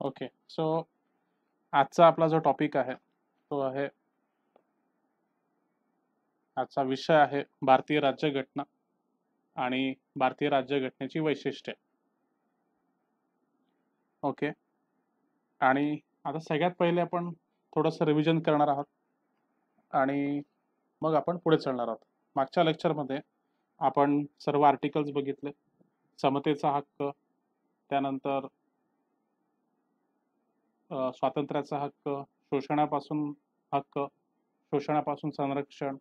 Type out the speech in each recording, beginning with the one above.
Okay. So आजचा आपला जो टॉपिक आहे तो आहे, आजचा विषय आहे भारतीय राज्यघटना आणि भारतीय राज्यघटनेची वैशिष्ट्ये. ओके. आणि आता सगळ्यात पहिले आपण थोडंसं रिव्हिजन करणार आहोत आणि मग आपण पुढे चालणार आहोत. मागच्या लेक्चरमध्ये आपण सर्व आर्टिकल्स बघितले. समतेचा हक्क, त्यानंतर स्वातंत्र्याचा हक्क, शोषणापासून हक्क, शोषणापासून संरक्षण.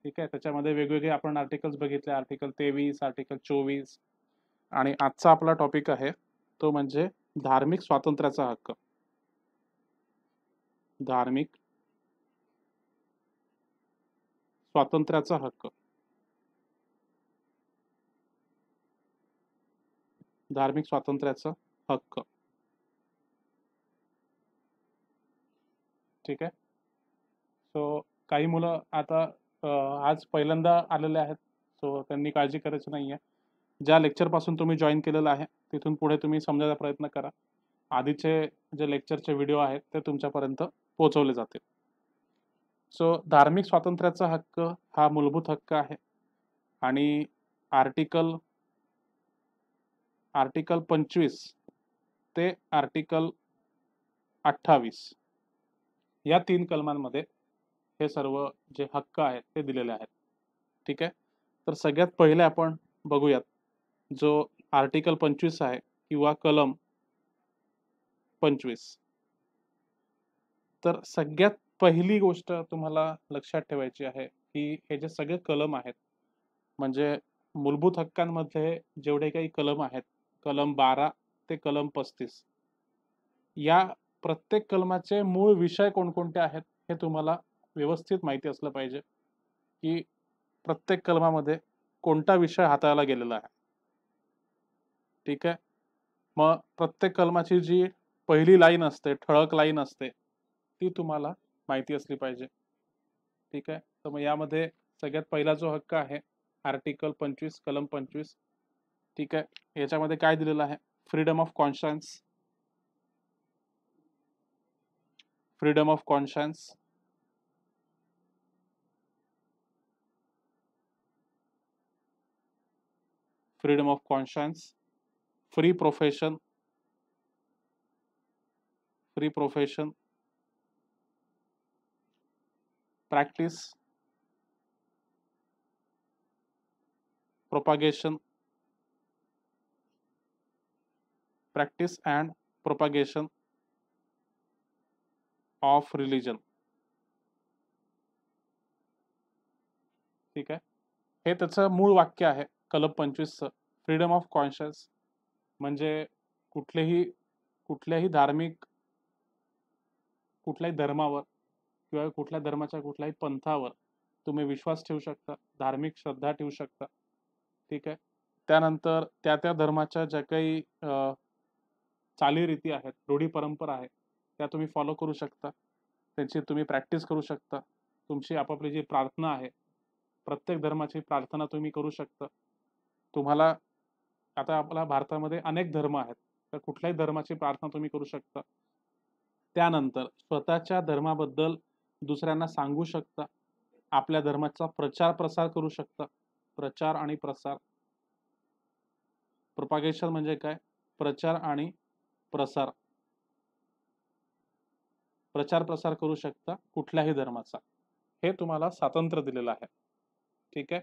ठीक आहे. त्याच्यामध्ये वेगवेगळे आपण आर्टिकल्स बघितले. Article 23, article 24. आणि आजचा आपला टॉपिक आहे तो म्हणजे धार्मिक स्वातंत्र्याचा हक्क. धार्मिक स्वातंत्र्याचा हक्क. धार्मिक स्वातंत्र्याचा हक्क. ठीक आहे. सो काही मुलं आता आज पहिल्यांदा आलेले आहेत, सो त्यांनी काळजी करायची नाहीये. ज्या लेक्चर पासून तुम्ही जॉईन केलेलं आहे तिथून पुढे तुम्ही समजायचा प्रयत्न करा. आधीचे जे लेक्चरचे व्हिडिओ आहेत ते तुमच्यापर्यंत पोहोचवले जातील. सो धार्मिक स्वातंत्र्याचा हक्क हा मूलभूत हक्क आहे आणि आर्टिकल आर्टिकल 25 ते आर्टिकल 28 या 3 कलमांमध्ये हे सर्व जे हक्क आहेत ते दिलेले आहेत. ठीक आहे. तर सगळ्यात पहिले आपण बघूयात जो आर्टिकल 25 आहे किंवा कलम 25. तर सगळ्यात पहिली गोष्ट तुम्हाला लक्षात ठेवायची आहे की हे जे सगळे कलम आहेत, म्हणजे मूलभूत हक्कांमध्ये जेवढे काही कलम आहेत, कलम 12 ते कलम 35, या प्रत्येक कलमाचे मूळ विषय कोणकोणते आहेत हे तुम्हाला व्यवस्थित माहिती असलं पाहिजे की प्रत्येक कलमामध्ये कोणता विषय हाताळला गेलेला आहे. ठीक आहे. मग प्रत्येक कलमाची जी पहिली लाईन असते, ठळक लाईन असते, ती तुम्हाला माहिती असली पाहिजे. ठीक आहे. तर मग यामध्ये सगळ्यात पहिला जो हक्क आहे आर्टिकल 25, कलम 25. ठीक आहे. याच्यामध्ये काय दिलेलं आहे? Freedom of conscience. Freedom of conscience. Freedom of conscience. Free profession. Free profession. Practice. Propagation. Practice and propagation of religion. ठीक आहे. हे त्याचं मूळ वाक्य आहे कलम 25चं. फ्रीडम ऑफ कॉन्शन्स म्हणजे कुठल्याही धार्मिक, कुठल्याही धर्मावर किंवा कुठल्या धर्माच्या कुठल्याही पंथावर तुम्ही विश्वास ठेवू शकता, धार्मिक श्रद्धा ठेवू शकता. ठीक आहे. त्यानंतर त्या त्या धर्माच्या ज्या काही चालीरीती आहेत, रूढी परंपरा आहे, त्या तुम्ही फॉलो करू शकता. त्यांची तुम्ही प्रॅक्टिस करू शकता. तुमची आपापली जी प्रार्थना आहे, प्रत्येक धर्माची प्रार्थना तुम्ही करू शकता. तुम्हाला आता आपल्या भारतामध्ये अनेक धर्म आहेत, तर कुठल्याही धर्माची प्रार्थना तुम्ही करू शकता. त्यानंतर स्वतःच्या धर्माबद्दल दुसऱ्यांना सांगू शकता. आपल्या धर्माचा प्रचार प्रसार करू शकता. प्रचार आणि प्रसार. प्रोपागेशन म्हणजे काय? प्रचार आणि प्रसार. प्रचार प्रसार करू शकता कुठल्याही धर्माचा. हे तुम्हाला स्वातंत्र्य दिलेलं आहे. ठीक आहे.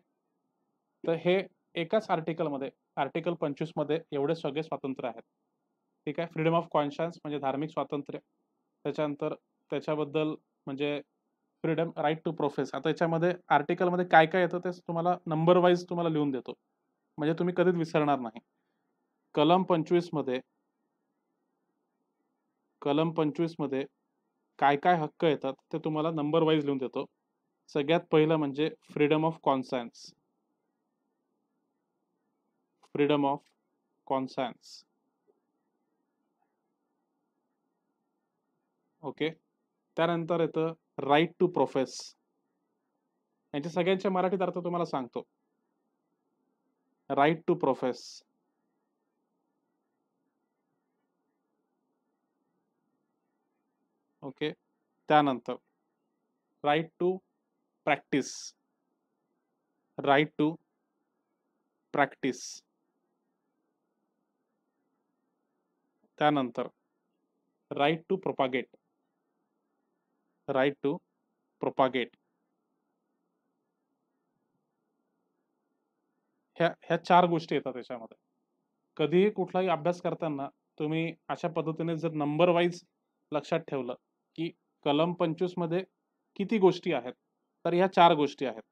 तर हे एकाच आर्टिकलमध्ये, आर्टिकल 25 मध्ये एवढे सगळे स्वातंत्र्य आहेत. ठीक आहे. फ्रीडम ऑफ कॉन्शन्स म्हणजे धार्मिक स्वातंत्र्य. त्याच्यानंतर त्याच्याबद्दल म्हणजे फ्रीडम, राईट टू प्रोफेस. आता याच्यामध्ये आर्टिकलमध्ये काय काय येतं ते तुम्हाला नंबर वाईज तुम्हाला लिहून देतो, म्हणजे तुम्ही कधीच विसरणार नाही. कलम 25 मध्ये, कलम 25 मध्ये काय काय हक्क येतात ते तुम्हाला नंबर वाईज लिहून देतो. सगळ्यात पहिलं म्हणजे freedom of conscience. Freedom of conscience. Okay. त्यानंतर येतं राईट टू प्रोफेस. यांच्या सगळ्यांच्या मराठीत अर्थ तुम्हाला सांगतो. Right to profess. ओके. त्यानंतर right to practice. Right to practice. त्यानंतर right to propagate. Right to propagate. ह्या 4 गोष्टी येतात त्याच्यामध्ये. कधीही कुठलाही अभ्यास करताना तुम्ही अशा पद्धतीने जर नंबर वाईज लक्षात ठेवलं, की कलम 25 मध्ये किती गोष्टी आहेत, तर ह्या 4 गोष्टी आहेत.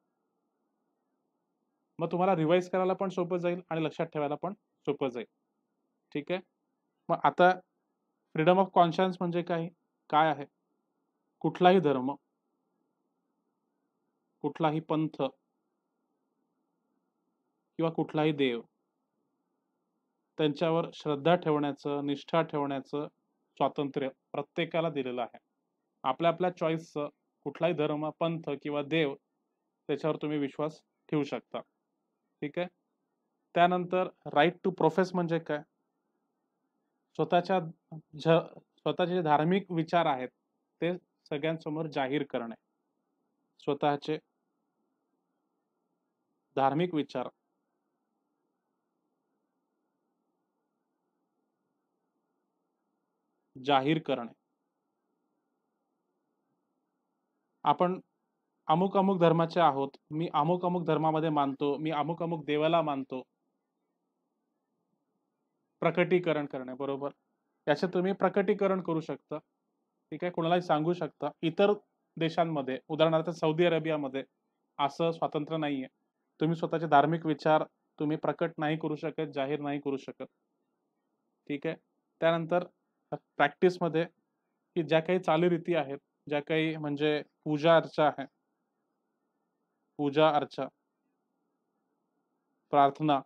मग तुम्हाला रिवाईज करायला पण सोपं जाईल आणि लक्षात ठेवायला पण सोपं जाईल. ठीक आहे. मग आता फ्रीडम ऑफ कॉन्शियन्स म्हणजे काय आहे? कुठलाही धर्म, कुठलाही पंथ किंवा कुठलाही देव त्यांच्यावर श्रद्धा ठेवण्याचं, निष्ठा ठेवण्याचं स्वातंत्र्य प्रत्येकाला दिलेलं आहे. आपल्या आपल्या चॉईसचं कुठलाही धर्म, पंथ किंवा देव त्याच्यावर तुम्ही विश्वास ठेवू शकता. ठीक आहे. त्यानंतर राईट टू प्रोफेस म्हणजे काय? स्वतःच्या स्वतःचे जे धार्मिक विचार आहेत ते सगळ्यांसमोर जाहीर करणे. स्वतःचे धार्मिक विचार जाहीर करणे. आपण अमुक अमुक धर्माचे आहोत, मी अमुक अमुक धर्मामध्ये मानतो, मी अमुक अमुक देवाला मानतो. प्रकटीकरण करणे, बरोबर. याचे तुम्ही प्रकटीकरण करू शकता. ठीक आहे. कोणालाही सांगू शकता. इतर देशांमध्ये उदाहरणार्थ सौदी अरेबियामध्ये असं स्वातंत्र्य नाहीये. तुम्ही स्वतःचे धार्मिक विचार तुम्ही प्रकट नाही करू शकत, जाहीर नाही करू शकत. ठीक आहे. त्यानंतर प्रॅक्टिसमध्ये की ज्या काही चालीरीती आहेत, ज्या काही म्हणजे पूजा अर्चा आहे, पूजा अर्चा, प्रार्थना,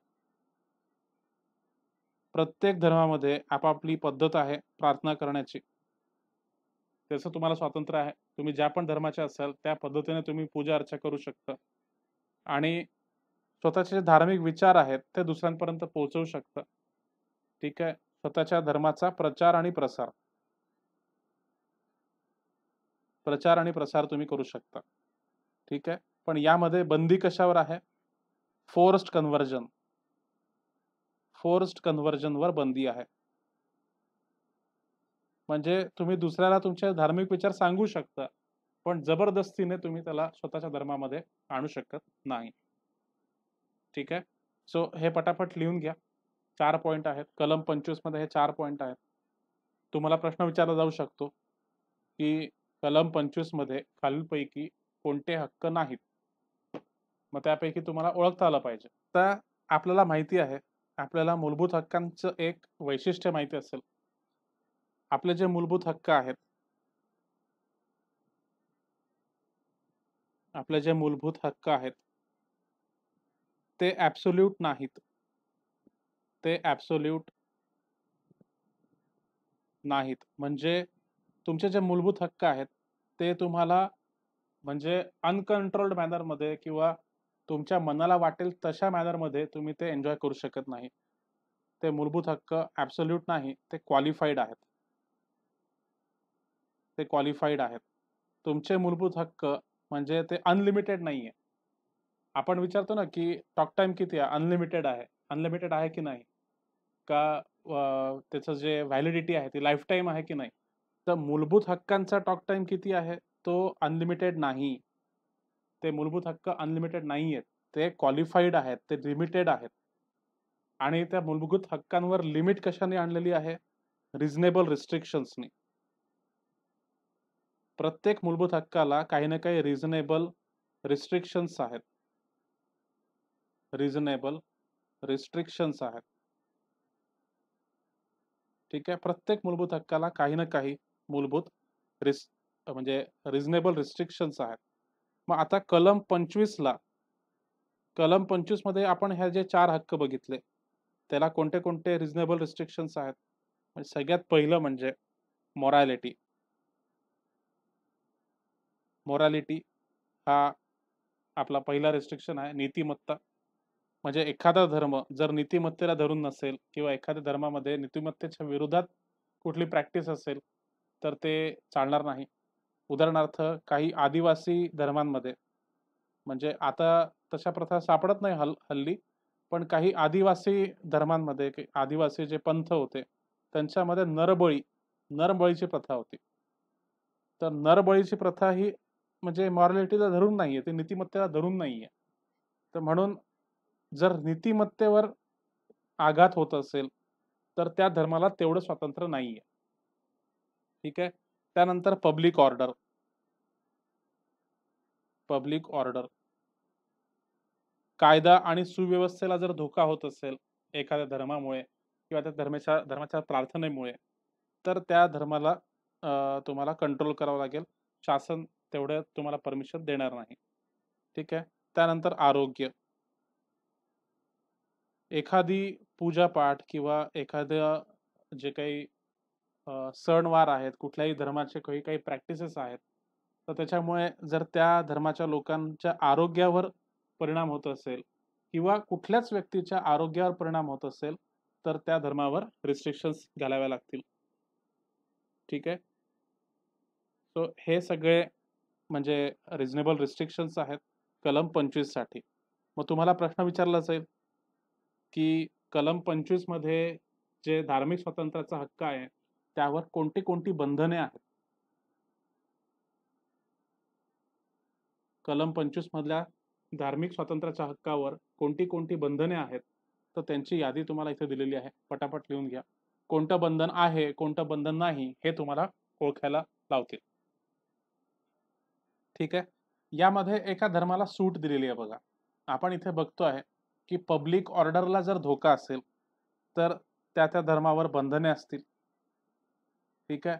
प्रत्येक धर्मामध्ये आपापली पद्धत आहे प्रार्थना करण्याची. त्याचं तुम्हाला स्वातंत्र्य आहे. तुम्ही ज्या पण धर्माचे असाल त्या पद्धतीने तुम्ही पूजा अर्चा करू शकता आणि स्वतःचे जे धार्मिक विचार आहेत ते दुसऱ्यांपर्यंत पोहोचवू शकता. ठीक आहे. स्वतःच्या धर्माचा प्रचार आणि प्रसार. प्रचार आणि प्रसार तुम्ही करू शकता. ठीक आहे. पण यामध्ये बंदी कशावर आहे? Forced conversion. फोर्स्ड कन्व्हर्जनवर बंदी आहे. म्हणजे तुम्ही दुसऱ्याला तुमचे धार्मिक विचार सांगू शकता, पण जबरदस्तीने तुम्ही त्याला स्वतःच्या धर्मामध्ये आणू शकत नाही. ठीक आहे. सो हे पटापट लिहून घ्या. 4 पॉइंट आहेत. कलम 25 मध्ये हे 4 पॉइंट आहेत. तुम्हाला प्रश्न विचारला जाऊ शकतो, की कलम 25 मध्ये खालीलपैकी कोणते हक्क नाहीत? मग त्यापैकी तुम्हाला ओळखता आलं पाहिजे. तर आपल्याला माहिती आहे, आपल्याला मूलभूत हक्कांचं एक वैशिष्ट्य माहिती असेल. आपले जे मूलभूत हक्क आहेत, आपले जे मूलभूत हक्क आहेत, ते ॲब्सोल्यूट नाहीत. ते ॲब्सोल्यूट नाहीत. म्हणजे तुमचे जे मूलभूत हक्क आहेत, ते तुम्हाला म्हणजे अनकंट्रोल्ड मॅनरमध्ये किंवा तुमच्या मनाला वाटेल तशा मॅनरमध्ये तुम्ही ते एन्जॉय करू शकत नाही. ते मूलभूत हक्क ॲब्सोल्यूट नाही, ते क्वालिफाईड आहेत. ते क्वालिफाईड आहेत. तुमचे मूलभूत हक्क म्हणजे ते अनलिमिटेड नाहीये. आपण विचारतो ना, की टॉक टाईम किती आहे? अनलिमिटेड आहे. अनलिमिटेड आहे की नाही? का त्याचं जे व्हॅलिडिटी आहे ती लाईफटाईम आहे की नाही? तर मूलभूत हक्कांचा टॉक टाईम किती आहे? तो अनलिमिटेड नाही. ते मूलभूत हक्क अनलिमिटेड नाहीयेत. ते क्वालिफाईड आहेत. ते लिमिटेड आहेत. आणि त्या मूलभूत हक्कांवर लिमिट कशाने आणलेली आहे? रिझनेबल रिस्ट्रिक्शन्सनी. प्रत्येक मूलभूत हक्काला काही ना काही रिझनेबल रिस्ट्रिक्शन्स आहेत. रिझनेबल रिस्ट्रिक्शन्स आहेत. ठीक आहे. प्रत्येक मूलभूत हक्काला काही ना काही मूलभूत रिस म्हणजे रिझनेबल रिस्ट्रिक्शन्स आहेत. मग आता कलम 25 मध्ये आपण ह्या जे 4 हक्क बघितले, त्याला कोणते-कोणते रिझनेबल रिस्ट्रिक्शन्स आहेत? म्हणजे सगळ्यात पहिलं म्हणजे मोरॅलिटी. मोरॅलिटी हा आपला पहिला रिस्ट्रिक्शन आहे. नीतिमत्ता. म्हणजे एखादा धर्म जर नीतिमत्तेला धरून नसेल किंवा एखाद्या धर्मामध्ये नीतिमत्तेच्या विरोधात कुठली प्रॅक्टिस असेल, तर ते चालणार नाही. उदाहरणार्थ काही आदिवासी धर्मांमध्ये, म्हणजे आता तशा प्रथा सापडत नाही हल्ली, पण काही आदिवासी धर्मांमध्ये, आदिवासी जे पंथ होते त्यांच्यामध्ये नरबळीची प्रथा होती. तर नरबळीची प्रथा ही म्हणजे मॉरॅलिटीला धरून नाहीये, ती नीतिमत्तेला धरून नाहीये. तर म्हणून जर नीतिमत्तेवर आघात होत असेल तर त्या धर्माला तेवढं स्वातंत्र्य नाहीये. ठीक आहे. त्यानंतर पब्लिक ऑर्डर, कायदा आणि सुव्यवस्थेला जर धोका होत असेल एखाद्या धर्मामुळे किंवा त्या धर्माच्या प्रार्थनेमुळे, तर त्या धर्माला तुम्हाला कंट्रोल करावं लागेल. शासन तेवढं तुम्हाला परमिशन देणार नाही. ठीक आहे. त्यानंतर आरोग्य, एखादी पूजा-पाठ किंवा एखाद्या जे काही सणवार आहेत, कुठल्याही धर्माचे काही काही प्रॅक्टिसेस आहेत, तर त्याच्यामुळे जर त्या धर्माच्या लोकांच्या आरोग्यावर परिणाम होत असेल किंवा कुठल्याच व्यक्तीच्या आरोग्यावर परिणाम होत असेल, तर त्या धर्मावर रिस्ट्रिक्शन्स घालाव्या लागतील. ठीक आहे. सो हे सगळे म्हणजे रिझनेबल रिस्ट्रिक्शन्स आहेत कलम 25 साठी. मग तुम्हाला प्रश्न विचारला जाईल की कलम 25 मध्ये जे धार्मिक स्वातंत्र्याचा हक्क आहे त्यावर कोणती कोणती बंधने आहेत. कलम 25 मधल्या धार्मिक स्वातंत्र्याच्या हक्कावर कोणती कोणती बंधने आहेत, तर त्यांची यादी तुम्हाला इथे दिलेली आहे. पटापट लिहून घ्या. कोणतं बंधन आहे, कोणतं बंधन नाही, हे तुम्हाला ओळखायला लावतील. ठीक आहे. यामध्ये एका धर्माला सूट दिलेली आहे बघा. आपण इथे बघतो आहे की पब्लिक ऑर्डरला जर धोका असेल तर त्या धर्मावर बंधने असतील. ठीक आहे.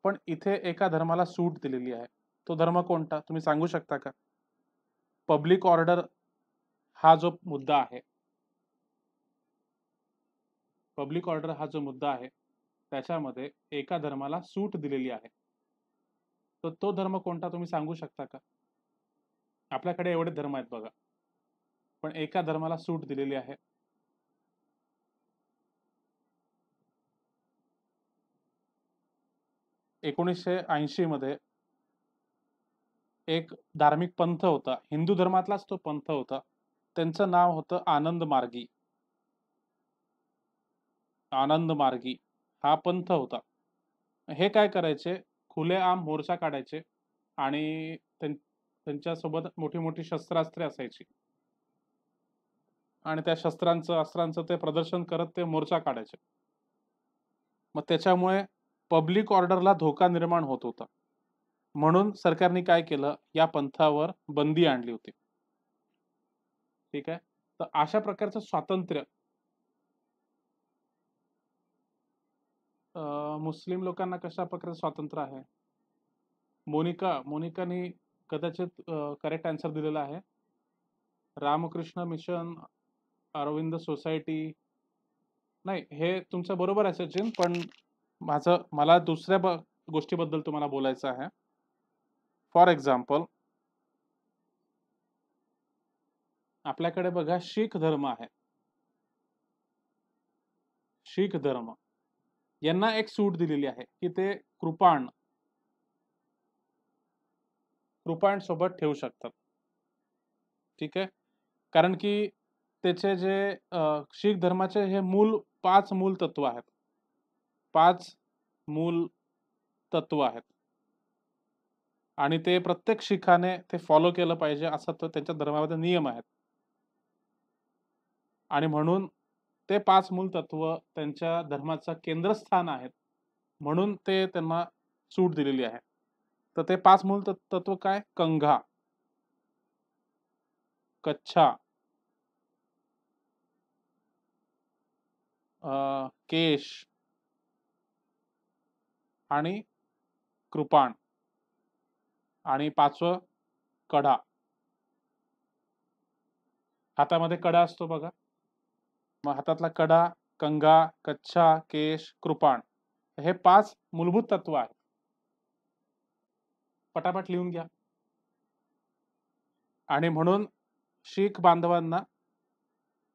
पण इथे एका धर्माला सूट दिलेली आहे. तो धर्म कोणता तुम्ही सांगू शकता का? पब्लिक ऑर्डर हा जो मुद्दा आहे, पब्लिक ऑर्डर हा जो मुद्दा आहे त्याच्यामध्ये एका धर्माला सूट दिलेली आहे. तर तो धर्म कोणता तुम्ही सांगू शकता का? आपल्याकडे एवढे धर्म आहेत बघा, पण एका धर्माला सूट दिलेली आहे. 1980 मध्ये एक धार्मिक पंथ होता, हिंदू धर्मातलाच तो पंथ होता. त्यांचं नाव होतं आनंद मार्गी. आनंद मार्गी हा पंथ होता. हे काय करायचे, खुलेआम मोर्चा काढायचे आणि त्यांच्यासोबत मोठी मोठी शस्त्रास्त्रे असायची आणि त्या शस्त्रांचं अस्त्रांचं ते प्रदर्शन करत ते मोर्चा काढायचे. मग त्याच्यामुळे पब्लिक ऑर्डरला धोका निर्माण होत होता. म्हणून सरकारने काय केलं, या पंथावर बंदी आणली होती. ठीक आहे. तर अशा प्रकारचं स्वातंत्र्य मुस्लिम लोकांना कशा प्रकारचं स्वातंत्र्य आहे? मोनिकाने कदाचित करेक्ट आन्सर दिलेला आहे. रामकृष्ण मिशन, अरविंद सोसायटी, नाही हे तुमचं बरोबर आहे सचिन, पण मला दुसऱ्या गोष्टीबद्दल तुम्हाला बोलायचं आहे. फॉर एक्झाम्पल, आपल्याकडे बघा शीख धर्म आहे. शीख धर्म यांना एक सूट दिलेली आहे की ते कृपाण सोबत ठेवू शकतात. ठीक आहे. कारण की त्याचे जे शीख धर्माचे हे 5 मूल तत्व आहेत. 5 मूल तत्व आहेत आणि ते प्रत्येक शीखाने ते फॉलो केलं पाहिजे असा तो त्यांच्या धर्मामध्ये नियम आहेत. आणि म्हणून ते 5 मूल तत्व त्यांच्या धर्माचं केंद्रस्थान आहेत. म्हणून ते त्यांना सूट दिलेली आहे. तर ते 5 मूल तत्व काय? कंघा, कच्छा, केश आणि कृपाण आणि 5वं कडा. हातामध्ये कडा असतो बघा. मग हातातला कडा, कंघा, कच्छा, केश, कृपाण हे 5 मूलभूत तत्व आहेत. पटापट लिहून घ्या. आणि म्हणून शीख बांधवांना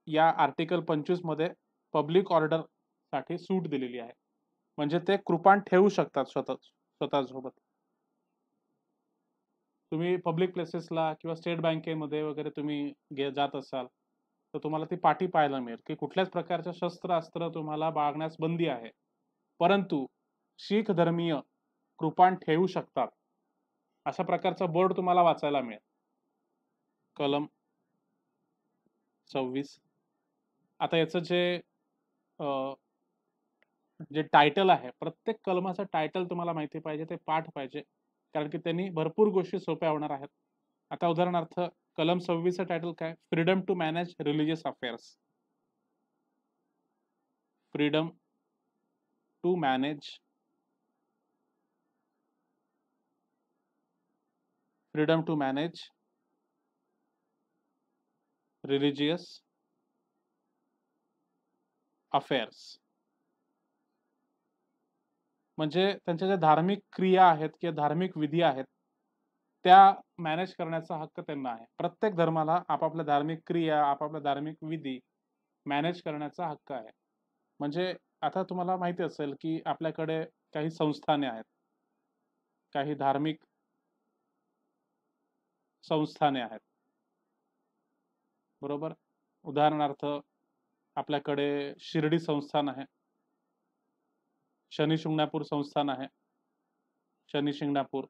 या आर्टिकल 25 मध्ये पब्लिक ऑर्डर साठी सूट दिलेली आहे. म्हणजे ते कृपाण ठेवू शकतात स्वतःसोबत. तुम्ही पब्लिक प्लेसेसला किंवा स्टेट बँकेमध्ये वगैरे तुम्ही जात असाल, तर तुम्हाला ती पाटी पाहायला मिळेल, की कुठल्याच प्रकारचं शस्त्र-अस्त्र तुम्हाला बाळगण्यास बंदी आहे. परंतु शीख धर्मीय कृपाण ठेवू शकतात. अशा प्रकारचा बोर्ड तुम्हाला वाचायला मिळेल. कलम 26. आता याचं जे टायटल आहे, प्रत्येक कलमाचं टायटल तुम्हाला माहिती पाहिजे, ते पाठ पाहिजे. कारण की त्यांनी भरपूर गोष्टी सोप्या होणार आहेत. आता उदाहरणार्थ कलम 26 चं टायटल काय? Freedom to manage religious affairs. Freedom to manage freedom to manage religious affairs. म्हणजे त्यांच्या ज्या धार्मिक क्रिया आहेत किंवा धार्मिक विधी आहेत, त्या मॅनेज करण्याचा हक्क त्यांना आहे. प्रत्येक धर्माला आपापल्या धार्मिक क्रिया, आपापल्या धार्मिक विधी मॅनेज करण्याचा हक्क आहे. म्हणजे आता तुम्हाला माहिती असेल, की आपल्याकडे काही संस्थाने आहेत. काही धार्मिक संस्थाने आहेत. बरोबर? उदाहरणार्थ आपल्याकडे शिर्डी संस्थान आहे. शनी शिंगणापूर संस्थान आहे. शनी शिंगणापूर.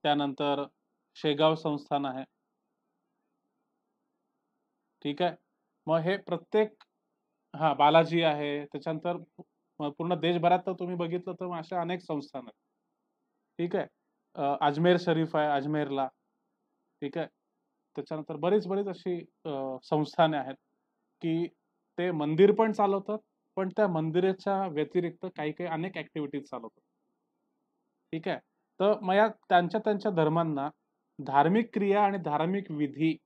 त्यानंतर शेगाव संस्थान आहे. ठीक आहे. मग हे प्रत्येक हां, बालाजी आहे. त्याच्यानंतर पूर्ण देशभरात तर तुम्ही बघितलं तर अशा अनेक संस्थान आहेत. ठीक आहे. अजमेर शरीफ आहे अजमेरला. ठीक आहे. त्याच्यानंतर बरीच अशी संस्थाने आहेत, की ते मंदिर पण चालवतात, पण त्या मंदिराच्या व्यतिरिक्त काही-काही अनेक ॲक्टिव्हिटीज चालवतात. ठीक आहे. तर मग या त्यांच्या धर्मांना धार्मिक क्रिया आणि धार्मिक विधी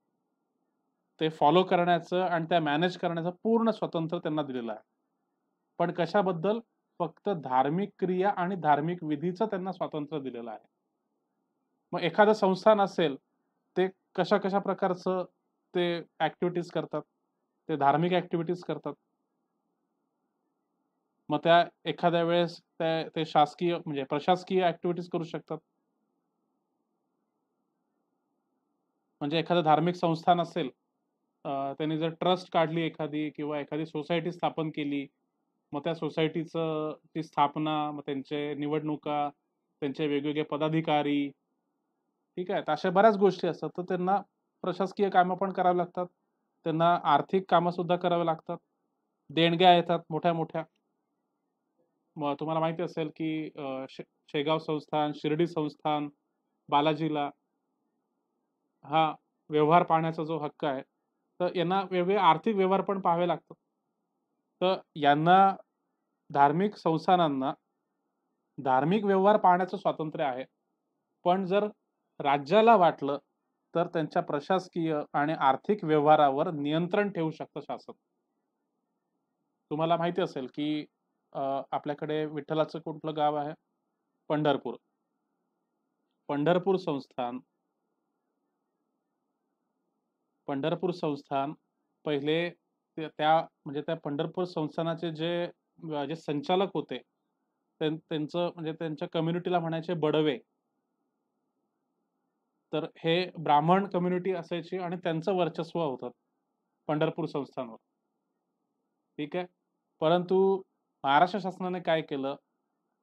ते फॉलो करण्याचं आणि त्या मॅनेज करण्याचं पूर्ण स्वातंत्र्य त्यांना दिलेलं आहे. पण कशाबद्दल? फक्त धार्मिक क्रिया आणि धार्मिक विधीचं त्यांना स्वातंत्र्य दिलेलं आहे. मग एखादं संस्थान असेल, ते कशा-कशा प्रकारचं ते ॲक्टिव्हिटीज करतात. ते धार्मिक ॲक्टिव्हिटीज करतात. मग त्या एखाद्या वेळेस ते शासकीय म्हणजे प्रशासकीय ॲक्टिव्हिटीज करू शकतात. म्हणजे एखादं धार्मिक संस्थान असेल, त्यांनी जर ट्रस्ट काढली एखादी किंवा एखादी सोसायटी स्थापन केली. मग त्या सोसायटीचं ची स्थापना, मग त्यांचे निवडणुका, त्यांचे वेगवेगळे पदाधिकारी, ठीक आहे. तर अशा बऱ्याच गोष्टी असतात. तर त्यांना प्रशासकीय कामं पण करावी लागतात. त्यांना आर्थिक कामं सुद्धा करावी लागतात. देणग्या येतात मोठ्या-मोठ्या. मग तुम्हाला माहिती असेल, की शेगाव संस्थान, शिर्डी संस्थान, बालाजीला हा व्यवहार पाहण्याचा जो हक्क आहे, तर यांना वेगवेगळे आर्थिक व्यवहार पण पाहावे लागतात. तर यांना धार्मिक संस्थानांना धार्मिक व्यवहार पाहण्याचं स्वातंत्र्य आहे. पण जर राज्याला वाटलं, तर त्यांच्या प्रशासकीय आणि आर्थिक व्यवहारावर नियंत्रण ठेवू शकतं शासन. तुम्हाला माहिती असेल, की आपल्याकडे विठ्ठलाचं कुठलं गाव आहे? पंढरपूर. पंढरपूर संस्थान पंढरपूर संस्थान पहिले त्या म्हणजे त्या पंढरपूर संस्थानाचे जे संचालक होते, त्यांचं म्हणजे त्यांच्या कम्युनिटीला म्हणायचे बडवे. तर हे ब्राह्मण कम्युनिटी असायची आणि त्यांचं वर्चस्व होतं पंढरपूर संस्थानवर. ठीक आहे. परंतु महाराष्ट्र शासनाने काय केलं,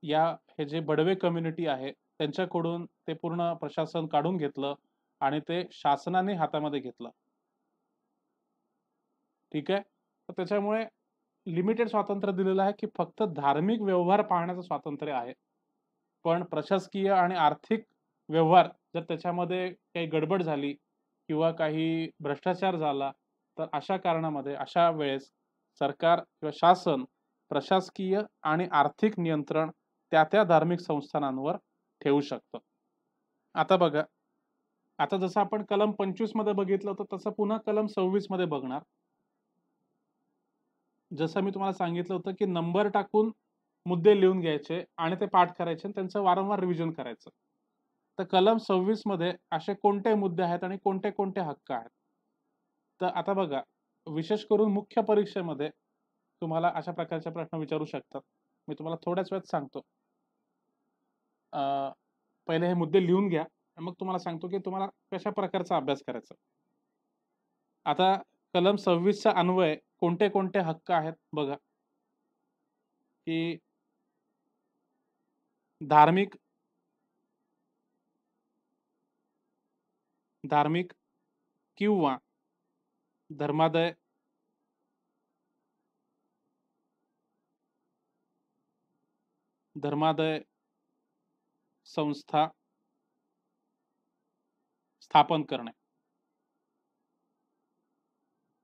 हे जे बडवे कम्युनिटी आहे, त्यांच्याकडून ते पूर्ण प्रशासन काढून घेतलं आणि ते शासनाने हातामध्ये घेतलं. ठीक आहे. तर त्याच्यामुळे लिमिटेड स्वातंत्र्य दिलेलं आहे, की फक्त धार्मिक व्यवहार पाहण्याचं स्वातंत्र्य आहे. पण प्रशासकीय आणि आर्थिक व्यवहार जर त्याच्यामध्ये काही गडबड झाली किंवा काही भ्रष्टाचार झाला, तर अशा कारणामध्ये, अशा वेळेस सरकार किंवा शासन प्रशासकीय आणि आर्थिक नियंत्रण त्या धार्मिक संस्थानांवर ठेवू शकतं. आता बघा, आता जसं आपण कलम 25 मध्ये बघितलं होतं, तसं पुन्हा कलम 26 मध्ये बघणार. जसं मी तुम्हाला सांगितलं होतं, की नंबर टाकून मुद्दे लिहून घ्यायचे आणि ते पाठ करायचे आणि त्यांचं वारंवार रिव्हिजन करायचं. तर कलम 26 मध्ये असे कोणते मुद्दे आहेत आणि कोणते हक्क आहेत? तर आता बघा, विशेष करून मुख्य परीक्षेमध्ये तुम्हाला अशा प्रकारचे प्रश्न विचारू शकतात. मी तुम्हाला थोड्याच वेळात सांगतो. पहिले हे मुद्दे लिहून घ्या. मग तुम्हाला सांगतो की तुम्हाला कशा प्रकारचा अभ्यास करायचा. आता कलम 26 चा अन्वय कोणते-कोणते हक्क आहेत बघा, की धार्मिक धार्मिक किंवा धर्मादाय धर्मादाय संस्था स्थापन करणे.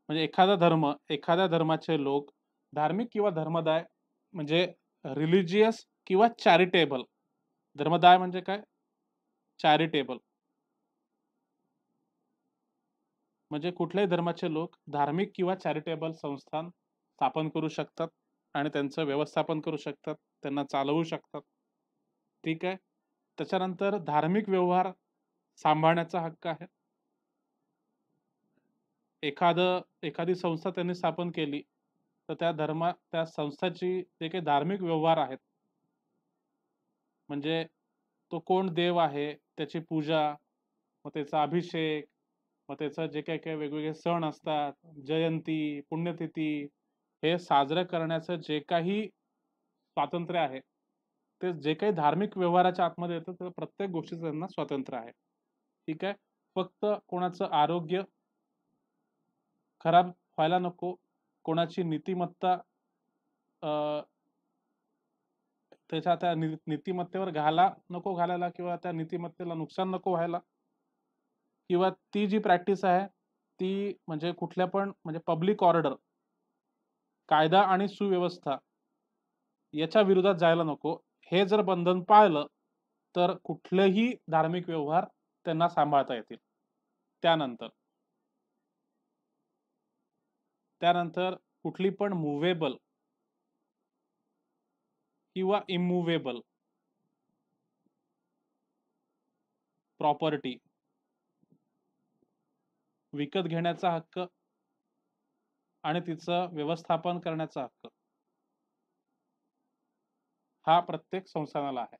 म्हणजे एखाद्या धर्माचे लोक धार्मिक किंवा धर्मदाय म्हणजे रिलिजियस किंवा चॅरिटेबल. धर्मदाय म्हणजे काय? चॅरिटेबल. म्हणजे कुठल्याही धर्माचे लोक धार्मिक किंवा चॅरिटेबल संस्थान स्थापन करू शकतात आणि त्यांचं व्यवस्थापन करू शकतात, त्यांना चालवू शकतात. ठीक आहे. त्याच्यानंतर धार्मिक व्यवहार सांभाळण्याचा हक्क आहे. एखादी संस्था त्यांनी स्थापन केली, तर त्या संस्थाची जे काही धार्मिक व्यवहार आहेत, म्हणजे तो कोण देव आहे, त्याची पूजा, मग त्याचा अभिषेक, मग त्याचं जे काही काही वेगवेगळे सण असतात, जयंती, पुण्यतिथी, हे साजरं करण्याचं जे काही स्वातंत्र्य आहे, ते जे काही धार्मिक व्यवहाराच्या आतमध्ये येतं, तर प्रत्येक गोष्टीचं त्यांना स्वातंत्र्य आहे. ठीक आहे. फक्त कोणाचं आरोग्य खराब व्हायला नको, कोणाची नीतिमत्ता अ, त्याच्या त्या नीतिमत्तेवर नको घालायला किंवा त्या नीतिमत्तेला नुकसान नको व्हायला किंवा ती जी प्रॅक्टिस आहे, ती म्हणजे कुठल्या पण म्हणजे पब्लिक ऑर्डर, कायदा आणि सुव्यवस्था याच्या विरोधात जायला नको. हे जर बंधन पाळलं, तर कुठलेही धार्मिक व्यवहार त्यांना सांभाळता येतील. त्यानंतर त्यानंतर कुठली पण मूव्हेबल किंवा इमूव्हेबल प्रॉपर्टी विकत घेण्याचा हक्क आणि तिचं व्यवस्थापन करण्याचा हक्क हा प्रत्येक संस्थानाला आहे.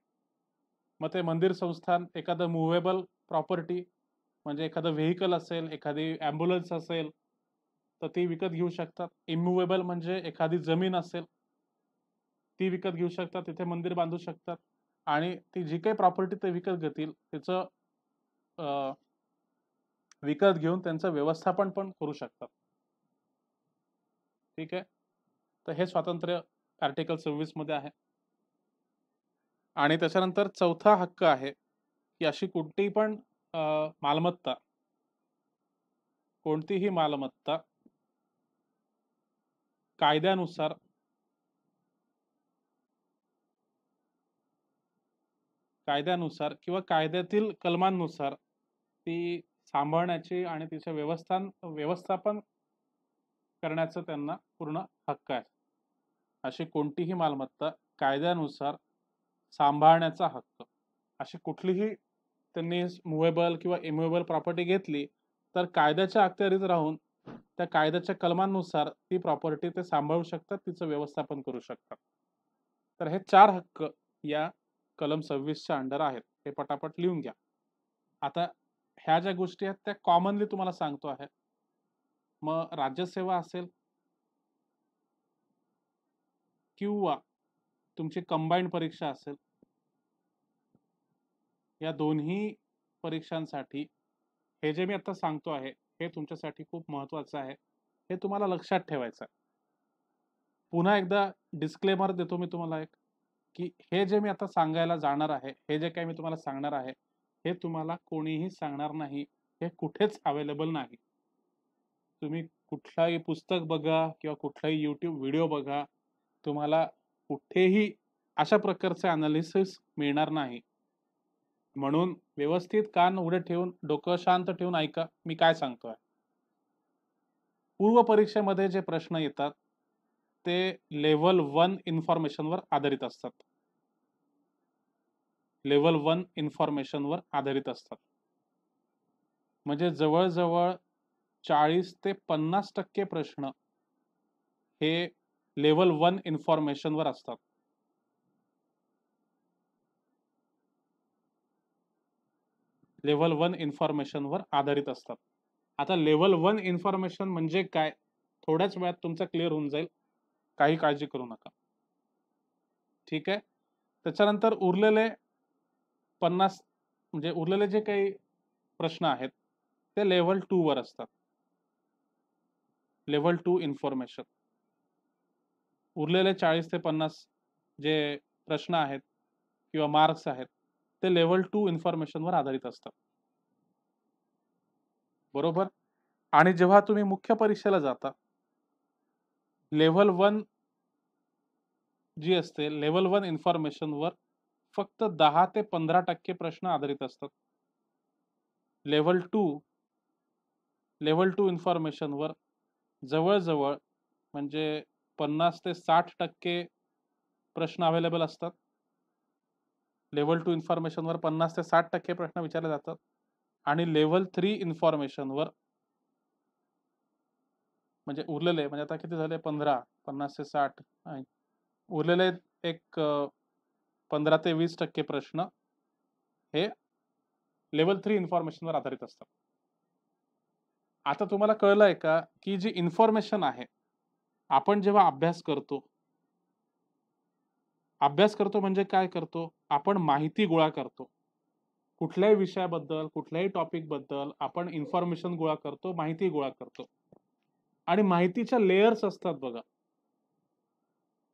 मग ते मंदिर संस्थान एखादं मूव्हेबल प्रॉपर्टी म्हणजे एखादं व्हेइकल असेल, एखादी ॲम्ब्युलन्स असेल, तर ती विकत घेऊ शकतात. इमूव्हेबल म्हणजे एखादी जमीन असेल, ती विकत घेऊ शकतात. तिथे मंदिर बांधू शकतात आणि ती जी काही प्रॉपर्टी ते विकत घेतील, त्याचं अ, विकत घेऊन त्यांचं व्यवस्थापन पण करू शकतात. ठीक आहे. तर हे स्वातंत्र्य आर्टिकल 26 मध्ये आहे. आणि त्याच्यानंतर चौथा हक्क आहे, की अशी कोणतीही पण अ, मालमत्ता कोणतीही मालमत्ता कायद्यानुसार कायद्यानुसार किंवा कायद्यातील कलमांनुसार ती सांभाळण्याची आणि तिचे व्यवस्थापन करण्याचा त्यांना पूर्ण हक्क आहे. अशी कोणतीही मालमत्ता कायद्यानुसार सांभाळण्याचा हक्क. अशी कुठलीही त्यांनी मूव्हेबल किंवा इमूव्हेबल प्रॉपर्टी घेतली, तर कायद्याच्या अखत्यारीत राहून त्या कायद्याच्या कलमांनुसार ती प्रॉपर्टी ते सांभाळू शकतात, तिचं व्यवस्थापन करू शकतात. तर हे 4 हक्क या कलम 26 च्या अंडर आहेत. हे पटापट लिहून घ्या. आता ह्या ज्या गोष्टी आहेत त्या कॉमनली तुम्हाला सांगतो आहे. मग राज्यसेवा असेल किंवा तुमची कंबाईंड परीक्षा असेल, या दोन्ही परीक्षांसाठी हे जे मी आता सांगतो आहे, हे तुमच्यासाठी खूप महत्त्वाचं आहे. हे तुम्हाला लक्षात ठेवायचं आहे. पुन्हा एकदा डिस्क्लेमर देतो मी तुम्हाला एक, की हे जे मी आता सांगायला जाणार आहे, हे जे काही मी तुम्हाला सांगणार आहे, हे तुम्हाला कोणीही सांगणार नाही. हे कुठेच अवेलेबल नाही. तुम्ही कुठलाही पुस्तक बघा किंवा कुठलाही YouTube व्हिडिओ बघा, तुम्हाला कुठेही अशा प्रकारचे एनालिसिस मिळणार नाही. म्हणून व्यवस्थित कान उघडे ठेवून, डोकं शांत ठेवून ऐका मी काय सांगतोय. पूर्व परीक्षेमध्ये जे प्रश्न येतात, ते लेव्हल 1 इन्फॉर्मेशनवर आधारित असतात. लेव्हल 1 इन्फॉर्मेशनवर आधारित असतात. म्हणजे जवळ-जवळ 40 ते 50% प्रश्न हे लेव्हल 1 इन्फॉर्मेशनवर असतात. लेव्हल 1 इन्फॉर्मेशनवर आधारित असतात. आता लेव्हल 1 इन्फॉर्मेशन म्हणजे काय? थोड्याच वेळात तुमचं क्लिअर होऊन जाईल. काही काळजी करू नका. ठीक आहे? त्याच्यानंतर उरलेले 50 म्हणजे उरलेले जे काही प्रश्न आहेत, ते लेव्हल 2 वर असतात. Level 2 information. उरलेले 40 ते 50 जे प्रश्न आहेत किंवा मार्क्स आहेत, ते लेव्हल 2 इन्फॉर्मेशनवर आधारित असतात. बरोबर? आणि जेव्हा तुम्ही मुख्य परीक्षेला जाता, लेव्हल 1 जी असते, लेव्हल 1 इन्फॉर्मेशनवर फक्त 10 ते 15% प्रश्न आधारित असतात. लेव्हल 2 इन्फॉर्मेशनवर जवळ-जवळ म्हणजे 50 ते 60% प्रश्न अवेलेबल असतात. लेव्हल 2 इन्फॉर्मेशनवर 50 ते 60% प्रश्न विचारले जातात आणि लेव्हल 3 इन्फॉर्मेशनवर म्हणजे उरलेले म्हणजे आता किती झाले 15, 50 ते 60 उरलेले एक 15 ते 20% प्रश्न हे लेव्हल 3 इन्फॉर्मेशनवर आधारित असतात. आता तुम्हाला कळलंय का, की जी इन्फॉर्मेशन आहे, आपण जेव्हा अभ्यास करतो म्हणजे काय करतो? आपण माहिती गोळा करतो. कुठल्याही विषयाबद्दल, कुठल्याही टॉपिकबद्दल आपण इन्फॉर्मेशन गोळा करतो, माहिती गोळा करतो. आणि माहितीच्या लेयर्स असतात बघा.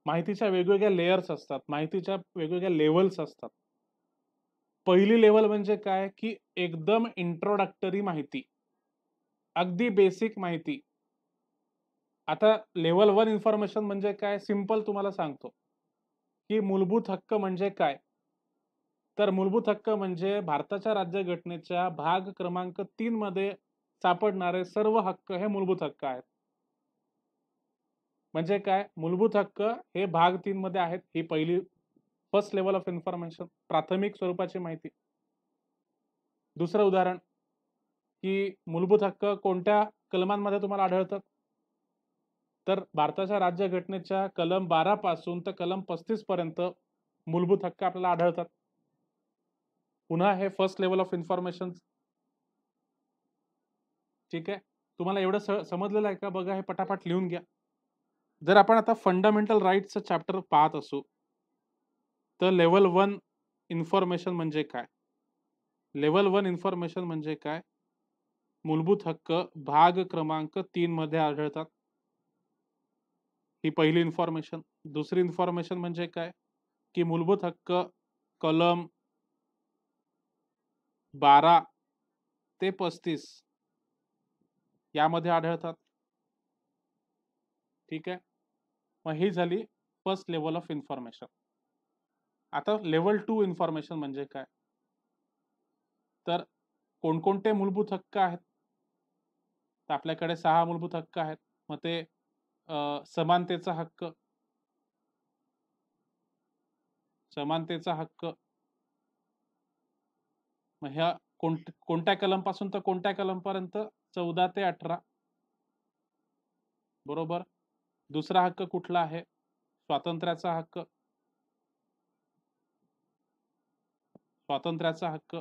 माहितीच्या वेगवेगळ्या लेयर्स असतात. माहितीच्या वेगवेगळ्या लेव्हल्स असतात. पहिली लेव्हल म्हणजे काय, की एकदम इंट्रोडक्टरी माहिती. अगदी बेसिक माहिती. आता लेव्हल 1 इन्फॉर्मेशन म्हणजे काय? सिंपल तुम्हाला सांगतो, की मूलभूत हक्क म्हणजे काय? तर मूलभूत हक्क म्हणजे भारताच्या राज्यघटनेच्या भाग क्रमांक 3 मध्ये सापडणारे सर्व हक्क हे मूलभूत हक्क आहेत. म्हणजे काय? मूलभूत हक्क हे भाग 3 मध्ये आहेत. ही पहिली फर्स्ट लेव्हल ऑफ इन्फॉर्मेशन, प्राथमिक स्वरूपाची माहिती. दुसरं उदाहरण, की मूलभूत हक्क कोणत्या कलमांमध्ये तुम्हाला आढळतात? तर भारताच्या राज्यघटनेच्या कलम 12 पासून तर कलम 35 पर्यंत मूलभूत हक्क आपल्याला आढळतात. पुन्हा हे फर्स्ट लेव्हल ऑफ इन्फॉर्मेशन. ठीक आहे? तुम्हाला एवढं समजलेलं आहे का? बघा हे पटापट लिहून घ्या. जर आपण आता फंडामेंटल राईट्सचं चॅप्टर पाहत असू, तर लेव्हल 1 इन्फॉर्मेशन म्हणजे काय? लेव्हल 1 इन्फॉर्मेशन म्हणजे काय? मूलभूत हक्क भाग क्रमांक 3 मध्ये आढळतात. ही पहिली इन्फॉर्मेशन. दुसरी इन्फॉर्मेशन म्हणजे काय? की मूलभूत हक्क कलम 12 ते 35 यामध्ये आढळतात. ठीक आहे? मग ही झाली फर्स्ट लेव्हल ऑफ इन्फॉर्मेशन. आता लेव्हल 2 इन्फॉर्मेशन म्हणजे काय? तर कोणकोणते मूलभूत हक्क आहेत? तर आपल्याकडे 6 मूलभूत हक्क आहेत. मग ते समानतेचा हक्क, समानतेचा हक्क. मग ह्या कोणत्या कलमपासून तर कोणत्या कलमपर्यंत? 14 ते 18. बरोबर. दुसरा हक्क कुठला आहे? स्वातंत्र्याचा हक्क. स्वातंत्र्याचा हक्क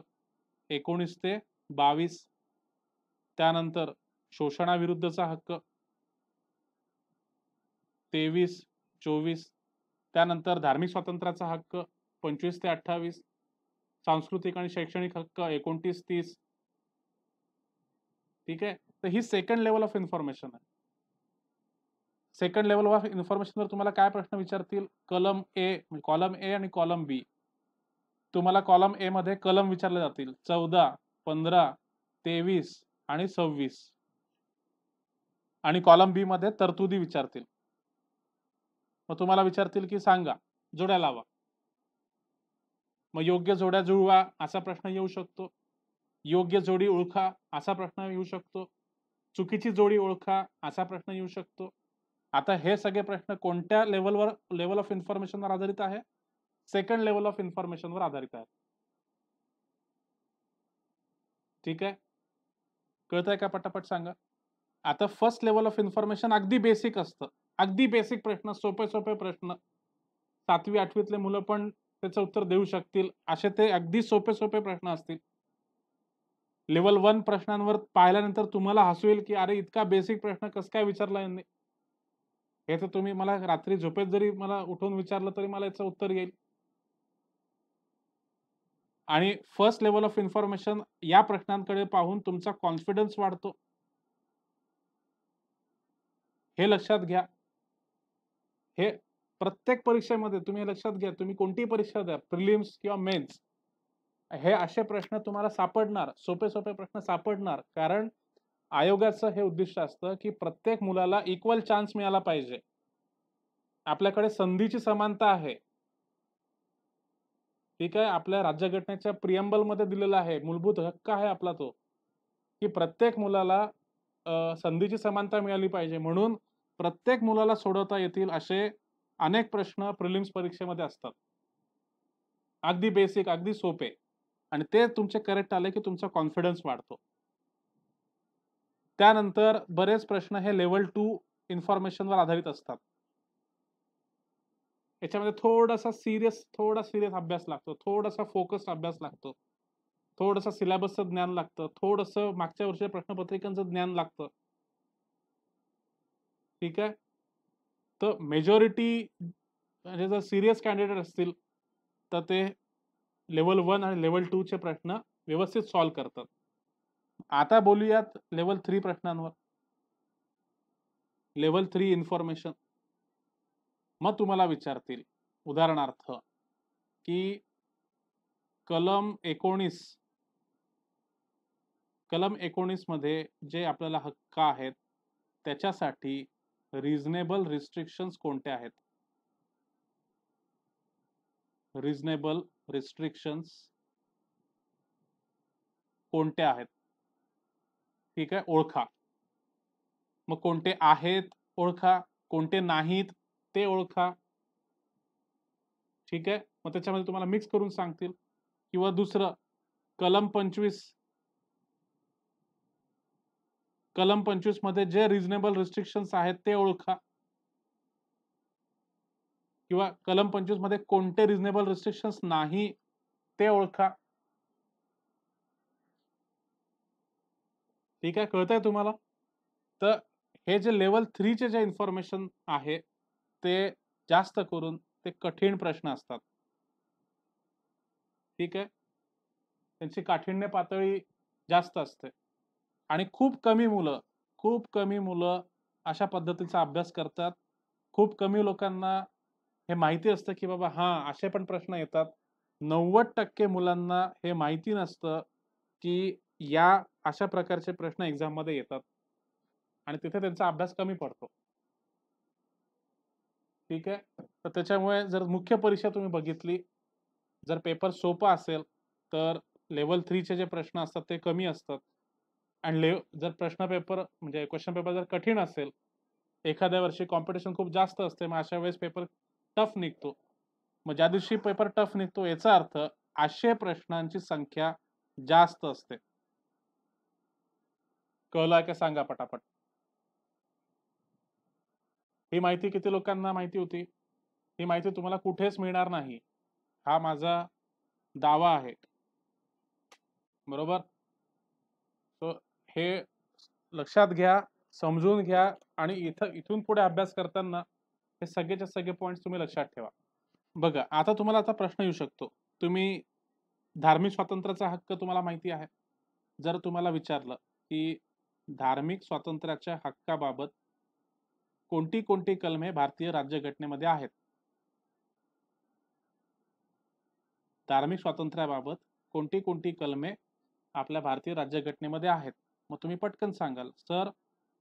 19 ते 22. त्यानंतर शोषणाविरुद्धचा हक्क 23, 24. त्यानंतर धार्मिक स्वातंत्र्याचा हक्क 25 ते 28. सांस्कृतिक आणि शैक्षणिक हक्क 29, 30. ठीक आहे? तर ही सेकंड लेव्हल ऑफ इन्फॉर्मेशन आहे. सेकंड लेव्हल ऑफ इन्फॉर्मेशनवर तुम्हाला काय प्रश्न विचारतील? कॉलम ए आणि कॉलम बी. तुम्हाला कॉलम ए मध्ये कलम विचारले जातील 14, 15, 23 आणि 26. आणि कॉलम बी मध्ये तरतुदी विचारतील. मग तुम्हाला विचारतील की सांगा, जोड्या लावा. मग योग्य जोड्या जुळवा असा प्रश्न येऊ शकतो. योग्य जोडी ओळखा असा प्रश्न येऊ शकतो. चुकीची जोडी ओळखा असा प्रश्न येऊ शकतो. आता हे सगळे प्रश्न कोणत्या लेवल ऑफ इन्फॉर्मेशनवर आधारित आहे? सेकंड लेवल ऑफ इन्फॉर्मेशनवर आधारित आहे. ठीक आहे? कळतंय का? पटापट सांगा. आता फर्स्ट लेवल ऑफ इन्फॉर्मेशन अगदी बेसिक असतं. अगदी बेसिक प्रश्न, सोपे सोपे प्रश्न, 7वी 8वीतले मुलं पण त्याचं उत्तर देऊ शकतील असे ते अगदी सोपे सोपे प्रश्न असतील. लेव्हल 1 प्रश्नांवर पाहिल्यानंतर तुम्हाला हसू येईल, की अरे इतका बेसिक प्रश्न कसं काय विचारला यांनी? हे तर तुम्ही मला रात्री झोपेत जरी मला उठवून विचारलं तरी मला याचं उत्तर येईल. आणि फर्स्ट लेव्हल ऑफ इन्फॉर्मेशन या प्रश्नांकडे पाहून तुमचा कॉन्फिडन्स वाढतो. हे लक्षात घ्या. हे प्रत्येक परीक्षेमध्ये तुम्ही हे लक्षात घ्या. तुम्ही कोणतीही परीक्षा द्या, प्रिलिम्स किंवा मेन्स. हे असे प्रश्न तुम्हाला सापडणार, सोपे-सोपे प्रश्न सापडणार. कारण आयोगाचं हे उद्दिष्ट असतं, की प्रत्येक मुलाला इक्वल चान्स मिळाला पाहिजे. आपल्याकडे संधीची समानता आहे. ठीक आहे. आपल्या राज्यघटनेच्या प्रिअम्बलमध्ये दिलेला आहे. मूलभूत हक्क आहे आपला तो, की प्रत्येक मुलाला संधीची समानता मिळाली पाहिजे. म्हणून प्रत्येक मुलाला सोडवता येतील असे अनेक प्रश्न प्रिलिम्स परीक्षेमध्ये असतात. अगदी बेसिक, अगदी सोपे आणि ते तुमचे करेक्ट आले, की तुमचा कॉन्फिडन्स वाढतो. त्यानंतर बरेच प्रश्न हे लेव्हल 2 इन्फॉर्मेशनवर आधारित असतात. याच्यामध्ये थोडा सीरियस अभ्यास लागतो. थोडासा फोकस्ड अभ्यास लागतो. थोडंसं सिलेबसचं ज्ञान लागतं. थोडंसं मागच्या वर्षी प्रश्नपत्रिकांचं ज्ञान लागतं. ठीक आहे. तर मेजॉरिटी म्हणजे जर सीरियस कॅन्डिडेट असतील, तर ते लेव्हल 1 आणि लेव्हल 2 चे प्रश्न व्यवस्थित सॉल्व्ह करतात. आता बोलूयात लेव्हल 3 प्रश्नांवर. Level 3 information. मग तुम्हाला विचारतील, उदाहरणार्थ, की कलम 19 मध्ये जे आपल्याला हक्क आहेत, त्याच्यासाठी रिझनेबल रिस्ट्रिक्शन्स कोणत्या आहेत? रिझनेबल रिस्ट्रिक्शन्स कोणत्या आहेत? ठीक आहे, ओळखा. मग कोणते आहेत ओळखा, कोणते नाहीत ते ओळखा. ठीक आहे. मग त्याच्यामध्ये तुम्हाला मिक्स करून सांगतील. किंवा दुसरं, कलम 25 मध्ये जे रिझनेबल रिस्ट्रिक्शन्स आहेत ते ओळखा. किंवा कलम 25 मध्ये कोणते रिझनेबल रिस्ट्रिक्शन्स नाही ते ओळखा. ठीक आहे, कळतंय तुम्हाला? तर हे जे लेव्हल 3 चे जे इन्फॉर्मेशन आहे, ते जास्त करून ते कठीण प्रश्न असतात. ठीक आहे. त्यांची काठिण्य पातळी जास्त असते. आणि खूप कमी मुलं अशा पद्धतीचा अभ्यास करतात. खूप कमी लोकांना हे माहिती असतं, की बाबा हां, असे पण प्रश्न येतात. 90% मुलांना हे माहिती नसतं, की या अशा प्रकारचे प्रश्न एक्झाममध्ये येतात आणि तिथे त्यांचा अभ्यास कमी पडतो. ठीक आहे. तर त्याच्यामुळे जर मुख्य परीक्षा तुम्ही बघितली, जर पेपर सोपा असेल, तर लेव्हल 3 चे जे प्रश्न असतात ते कमी असतात. आणि जर प्रश्न पेपर म्हणजे क्वेश्चन पेपर जर कठीण असेल, एखाद्या वर्षी कॉम्पिटिशन खूप जास्त असते, मग अशा वेळेस पेपर टफ निघतो. मग ज्या दिवशी पेपर टफ निघतो याचा अर्थ अशा प्रश्नांची संख्या जास्त असते. कळलं का सांगा पटापट? ही माहिती किती लोकांना माहिती होती? ही माहिती तुम्हाला कुठेच मिळणार नाही. हा माझा दावा आहे. बरोबर? सो हे लक्षात घ्या, समजून घ्या आणि इथून पुढे अभ्यास करताना हे सगळेच्या सगळे पॉइंट्स तुम्ही लक्षात ठेवा. बघा, आता तुम्हाला प्रश्न येऊ शकतो. तुम्ही धार्मिक स्वातंत्र्याचा हक्क तुम्हाला माहिती आहे? जर तुम्हाला विचारलं, की धार्मिक स्वातंत्र्याच्या हक्काबाबत कोणती कलमे भारतीय राज्यघटनेमध्ये आहेत? धार्मिक स्वातंत्र्याबाबत कोणती कलमे आपल्या भारतीय राज्यघटनेमध्ये आहेत? मग तुम्ही पटकन सांगाल, सर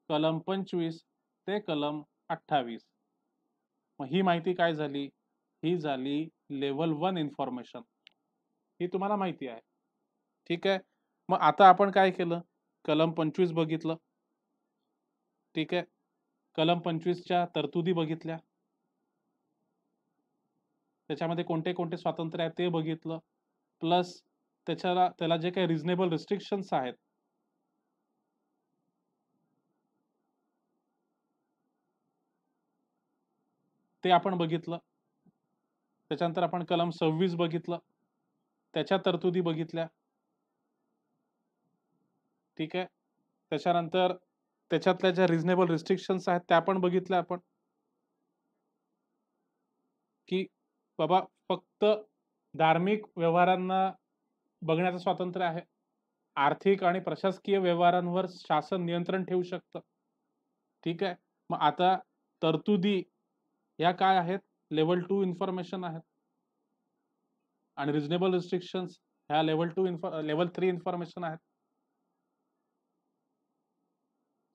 कलम 25 ते कलम 28. मग ही माहिती काय झाली? ही झाली लेव्हल 1 इन्फॉर्मेशन. ही तुम्हाला माहिती आहे. ठीक आहे. मग आता आपण काय केलं? कलम 25 बघितलं. ठीक आहे. कलम 25 च्या तरतुदी बघितल्या. त्याच्यामध्ये कोणते स्वातंत्र्य आहे ते बघितलं. प्लस त्याला जे काही रिझनेबल रिस्ट्रिक्शन्स आहेत, ते आपण बघितलं. त्याच्यानंतर आपण कलम 26 बघितलं, त्याच्या तरतुदी बघितल्या. ठीक आहे. त्याच्यानंतर त्याच्यातल्या ज्या रिझनेबल रिस्ट्रिक्शन्स आहेत त्या पण बघितल्या आपण, की बाबा फक्त धार्मिक व्यवहारांना बघण्याचं स्वातंत्र्य आहे. आर्थिक आणि प्रशासकीय व्यवहारांवर शासन नियंत्रण ठेवू शकतं. ठीक आहे. मग आता तरतुदी या काय आहेत? लेव्हल 2 इन्फॉर्मेशन आहेत आणि रिझनेबल रिस्ट्रिक्शन्स ह्या लेव्हल 3 इन्फॉर्मेशन आहेत.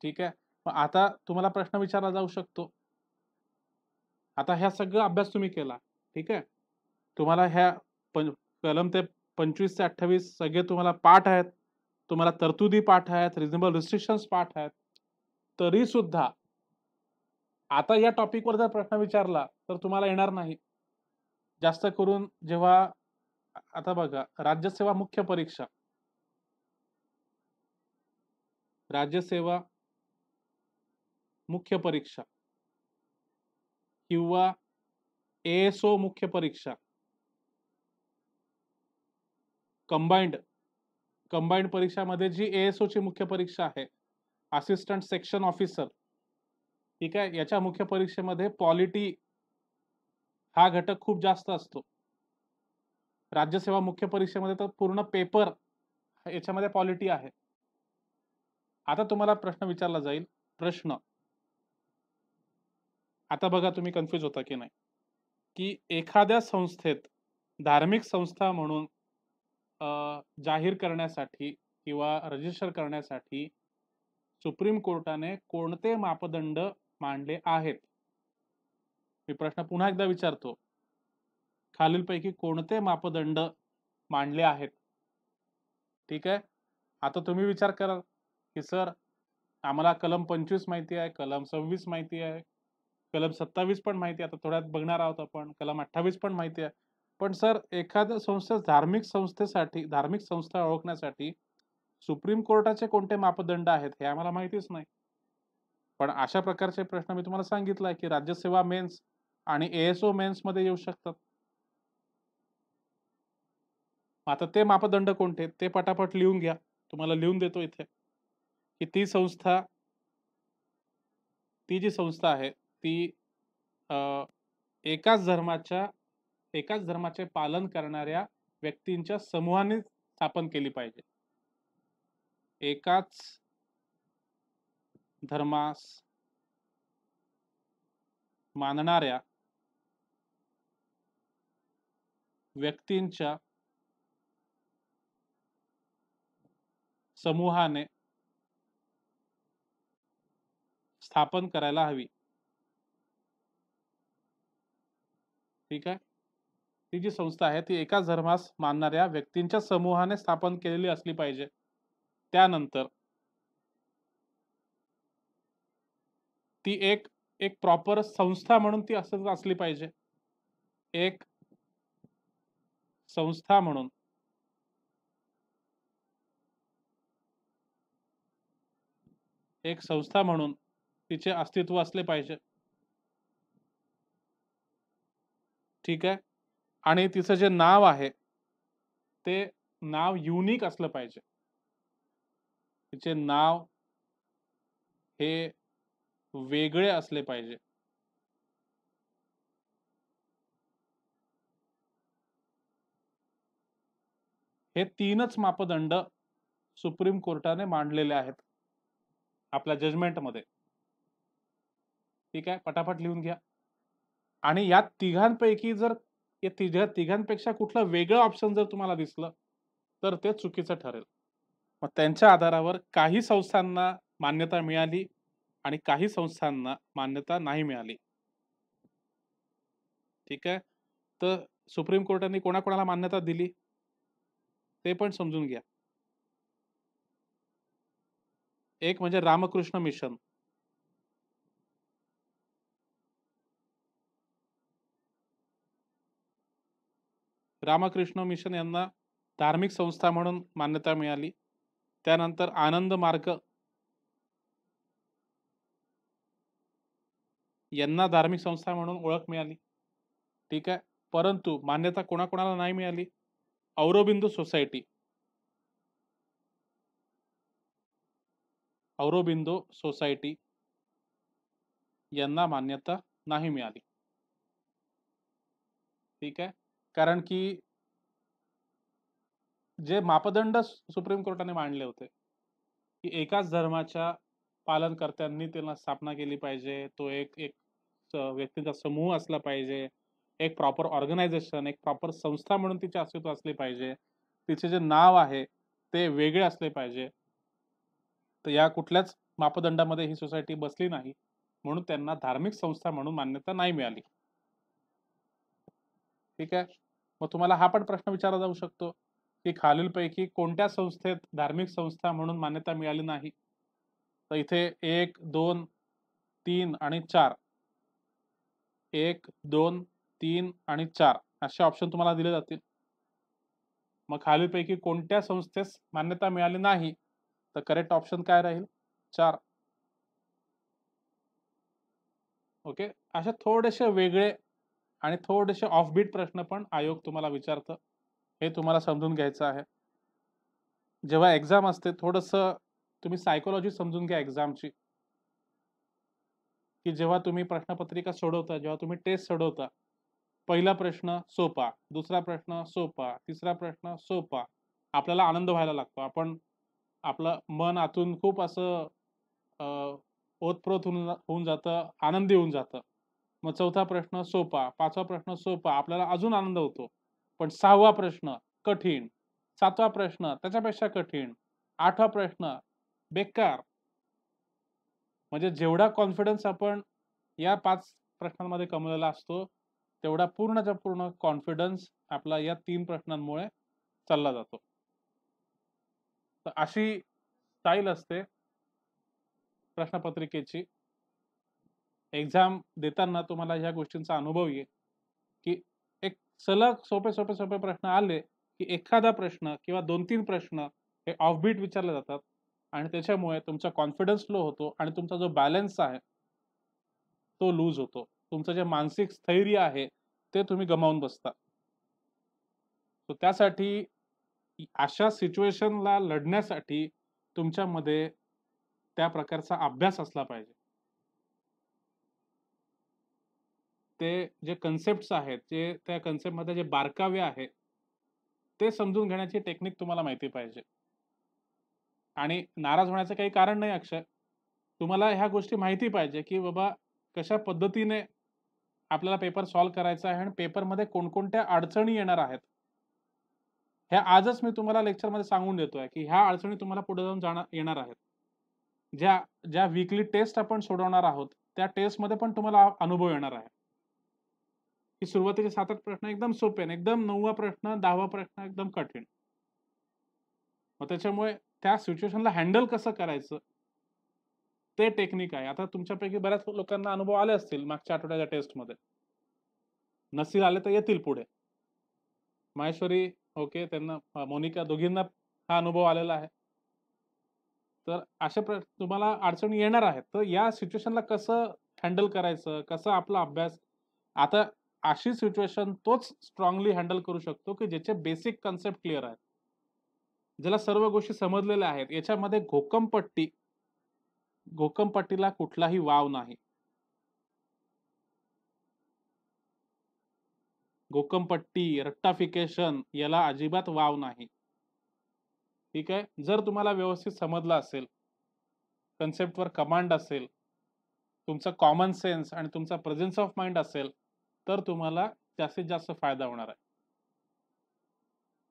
ठीक आहे. मग आता तुम्हाला प्रश्न विचारला जाऊ शकतो, आता ह्या सगळं अभ्यास तुम्ही केला. ठीक आहे. तुम्हाला ह्या कलम ते 25 ते 28 सगळे तुम्हाला पाठ आहेत. तुम्हाला तरतुदी पाठ आहेत, रिझनेबल रिस्ट्रिक्शन्स पाठ आहेत. तरी सुद्धा आता या टॉपिकवर जर प्रश्न विचारला तर तुम्हाला येणार नाही. जास्त करून जेव्हा आता बघा, राज्यसेवा मुख्य परीक्षा, राज्यसेवा मुख्य परीक्षा किंवा एएसओ मुख्य परीक्षा, कंबाइंड परीक्षामध्ये जी एएसओ ची मुख्य परीक्षा आहे, असिस्टंट सेक्शन ऑफिसर, ठीक आहे, याच्या मुख्य परीक्षेमध्ये पॉलिटी हा घटक खूप जास्त असतो. राज्यसेवा मुख्य परीक्षेमध्ये तर पूर्ण पेपर याच्यामध्ये पॉलिटी आहे. आता तुम्हाला प्रश्न विचारला जाईल, प्रश्न आता बघा तुम्ही कन्फ्यूज होता की नाही, की एखाद्या संस्थेत धार्मिक संस्था म्हणून जाहीर करण्यासाठी किंवा रजिस्टर करण्यासाठी सुप्रीम कोर्टाने कोणते मापदंड मांडले आहेत? मी प्रश्न पुन्हा एकदा विचारतो, खालीलपैकी कोणते मापदंड मांडले आहेत? ठीक आहे. आता तुम्ही विचार कराल की सर आम्हाला कलम 25 माहिती आहे, कलम 26 माहिती आहे, कलम 27 पण माहिती आहे, आता थोड्यात बघणार आहोत आपण, कलम 28 पण माहिती आहे. पण सर एखाद्या धार्मिक संस्था ओळखण्यासाठी सुप्रीम कोर्टाचे कोणते मापदंड आहेत हे आम्हाला माहितीच नाही. पण अशा प्रकारचे प्रश्न मी तुम्हाला सांगितलं की राज्यसेवा मेन्स आणि एएसओ मेन्स मध्ये येऊ शकतात. आता ते मापदंड कोणते ते पटापट लिहून घ्या, तुम्हाला लिहून देतो इथे, की ती जी संस्था आहे ती एकाच धर्माचे पालन करणाऱ्या व्यक्तींच्या समूहाने स्थापन केली पाहिजे. एकाच धर्मास मानणाऱ्या व्यक्तींच्या समूहाने स्थापन करायला हवी. ठीक आहे. ती जी संस्था आहे ती एकाच धर्मास मानणाऱ्या व्यक्तींच्या समूहाने स्थापन केलेली असली पाहिजे. त्यानंतर ती एक प्रॉपर संस्था म्हणून ती असली पाहिजे. एक संस्था म्हणून तिचे अस्तित्व असले पाहिजे. ठीक आहे. आणि तिचं जे नाव आहे ते नाव युनिक असलं पाहिजे. तिचे नाव हे वेगळे असले पाहिजे. हे 3च मापदंड सुप्रीम कोर्टाने मांडलेले आहेत आपल्या जजमेंटमध्ये. ठीक आहे. पटापट लिहून घ्या. आणि या तिघांपैकी जर या तिघांपेक्षा कुठलं वेगळं ऑप्शन जर तुम्हाला दिसलं तर ते चुकीचं ठरेल. मग त्यांच्या आधारावर काही संस्थांना मान्यता मिळाली आणि काही संस्थांना मान्यता नाही मिळाली. ठीक आहे. तर सुप्रीम कोर्टाने कोणाकोणाला मान्यता दिली ते पण समजून घ्या. एक म्हणजे रामकृष्ण मिशन. रामकृष्ण मिशन यांना धार्मिक संस्था म्हणून मान्यता मिळाली. त्यानंतर आनंद मार्ग यांना धार्मिक संस्था म्हणून ओळख मिळाली. ठीक आहे. परंतु मान्यता कोणाकोणाला नाही मिळाली? औरोबिंदू सोसायटी. औरोबिंदो सोसायटी यांना मान्यता नाही मिळाली. ठीक आहे. कारण की जे मापदंड सुप्रीम कोर्टाने मांडले होते, की एकाच धर्माच्या पालनकर्त्यांनी त्याला स्थापना केली पाहिजे. तो एक एक व्यक्तींचा समूह असला पाहिजे. एक प्रॉपर ऑर्गनायझेशन, एक प्रॉपर संस्था म्हणून तिचे अस्तित्व असले पाहिजे. तिचे जे नाव आहे ते वेगळे असले पाहिजे. तर या कुठल्याच मापदंडामध्ये ही सोसायटी बसली नाही. म्हणून त्यांना धार्मिक संस्था म्हणून मान्यता नाही मिळाली. ठीक आहे. मग तुम्हाला हा पण प्रश्न विचारला जाऊ शकतो, की खालीलपैकी कोणत्या संस्थेत धार्मिक संस्था म्हणून मान्यता मिळाली नाही? तर इथे 1, 2, 3 आणि 4 1, 2, 3 आणि 4 असे ऑप्शन तुम्हाला दिले जातील. मग खालीलपैकी कोणत्या संस्थेस मान्यता मिळाली नाही? तर करेक्ट ऑप्शन काय राहील? 4. ओके. असे थोडेसे वेगळे आणि थोडेसे ऑफबीट प्रश्न पण आयोग तुम्हाला विचारतं. हे तुम्हाला समजून घ्यायचं आहे. जेव्हा एक्झाम असते थोडंसं तुम्ही सायकॉलॉजी समजून घ्या एक्झामची. की जेव्हा तुम्ही प्रश्नपत्रिका सोडवता, जेव्हा तुम्ही टेस्ट सोडवता, पहिला प्रश्न सोपा, दुसरा प्रश्न सोपा, तिसरा प्रश्न सोपा. आपल्याला आनंद व्हायला लागतो. आपण आपलं मन आतून खूप असं ओतप्रोत होऊन जातं, आनंदी होऊन जातं. मग चौथा प्रश्न सोपा, पाचवा प्रश्न सोपा, आपल्याला अजून आनंद होतो. पण 6वा प्रश्न कठीण, 7वा प्रश्न त्याच्यापेक्षा कठीण, 8वा प्रश्न बेकार. म्हणजे जेवढा कॉन्फिडन्स आपण या 5 प्रश्नांमध्ये कमवलेला असतो, तेवढा पूर्णच्या पूर्ण कॉन्फिडन्स आपला या 3 प्रश्नांमुळे चालला जातो. तर अशी स्टाईल असते प्रश्नपत्रिकेची. एक्झाम देताना तुम्हाला ह्या गोष्टींचा अनुभव येईल, की एक सलग सोपे प्रश्न आले, की एखादा प्रश्न किंवा 2-3 प्रश्न हे ऑफबीट विचारले जातात आणि त्याच्यामुळे तुमचा कॉन्फिडन्स लो होतो आणि तुमचा जो बॅलन्स आहे, तो लूज होतो. तुमचं जे मानसिक स्थैर्य आहे, ते तुम्ही गमावून बसता. तर त्यासाठी अशा सिच्युएशनला लढण्यासाठी तुमच्यामध्ये त्या प्रकारचा अभ्यास असला पाहिजे. ते जे कन्सेप्ट्स आहेत, जे त्या कन्सेप्टमध्ये जे बारकावे आहेत, ते समजून घेण्याची टेक्निक तुम्हाला माहिती पाहिजे. आणि नाराज होण्याचं काही कारण नाही अक्षय. तुम्हाला ह्या गोष्टी माहिती पाहिजे, की बाबा कशा पद्धतीने आपल्याला पेपर सॉल्व्ह करायचा आहे आणि पेपरमध्ये कोणकोणत्या अडचणी येणार आहेत. ह्या आजच मी तुम्हाला लेक्चरमध्ये सांगून देतोय, की ह्या अडचणी तुम्हाला पुढे जाऊन येणार आहेत. ज्या ज्या वीकली टेस्ट आपण सोडवणार आहोत, त्या टेस्टमध्ये पण तुम्हाला अनुभव येणार आहे. की सुरुवातीचे 7-8 प्रश्न एकदम सोपे आणि एकदम 9वा प्रश्न, 10वा प्रश्न एकदम कठीण. मग त्याच्यामुळे त्या सिच्युएशनला हँडल कसं करायचं? ते टेक्निक आहे. आता तुमच्यापैकी बऱ्याच लोकांना अनुभव आले असतील मागच्या आठवड्याच्या टेस्टमध्ये. नसतील आले तर येतील पुढे. माहेश्वरी, ओके, त्यांना मोनिका दोघींना हा अनुभव आलेला आहे. तर अशा तुम्हाला अडचणी येणार आहेत. तर या सिच्युएशनला कसं हँडल करायचं? कसा आपला अभ्यास आता अशी सिच्युएशन तोच स्ट्रॉंगली हँडल करू शकतो, की ज्याचे बेसिक कन्सेप्ट क्लिअर आहेत. ज्याला सर्व गोष्टी समजलेल्या आहेत. याच्यामध्ये घोकमपट्टीला कुठलाही वाव नाही. घोकमपट्टी, रट्टाफिकेशन याला अजिबात वाव नाही. ठीक आहे. जर तुम्हाला व्यवस्थित समजलं असेल, कन्सेप्टवर कमांड असेल, तुमचा कॉमन सेन्स आणि तुमचा प्रेझेन्स ऑफ माइंड असेल, तर तुम्हाला जास्तीत जास्त फायदा होणार आहे.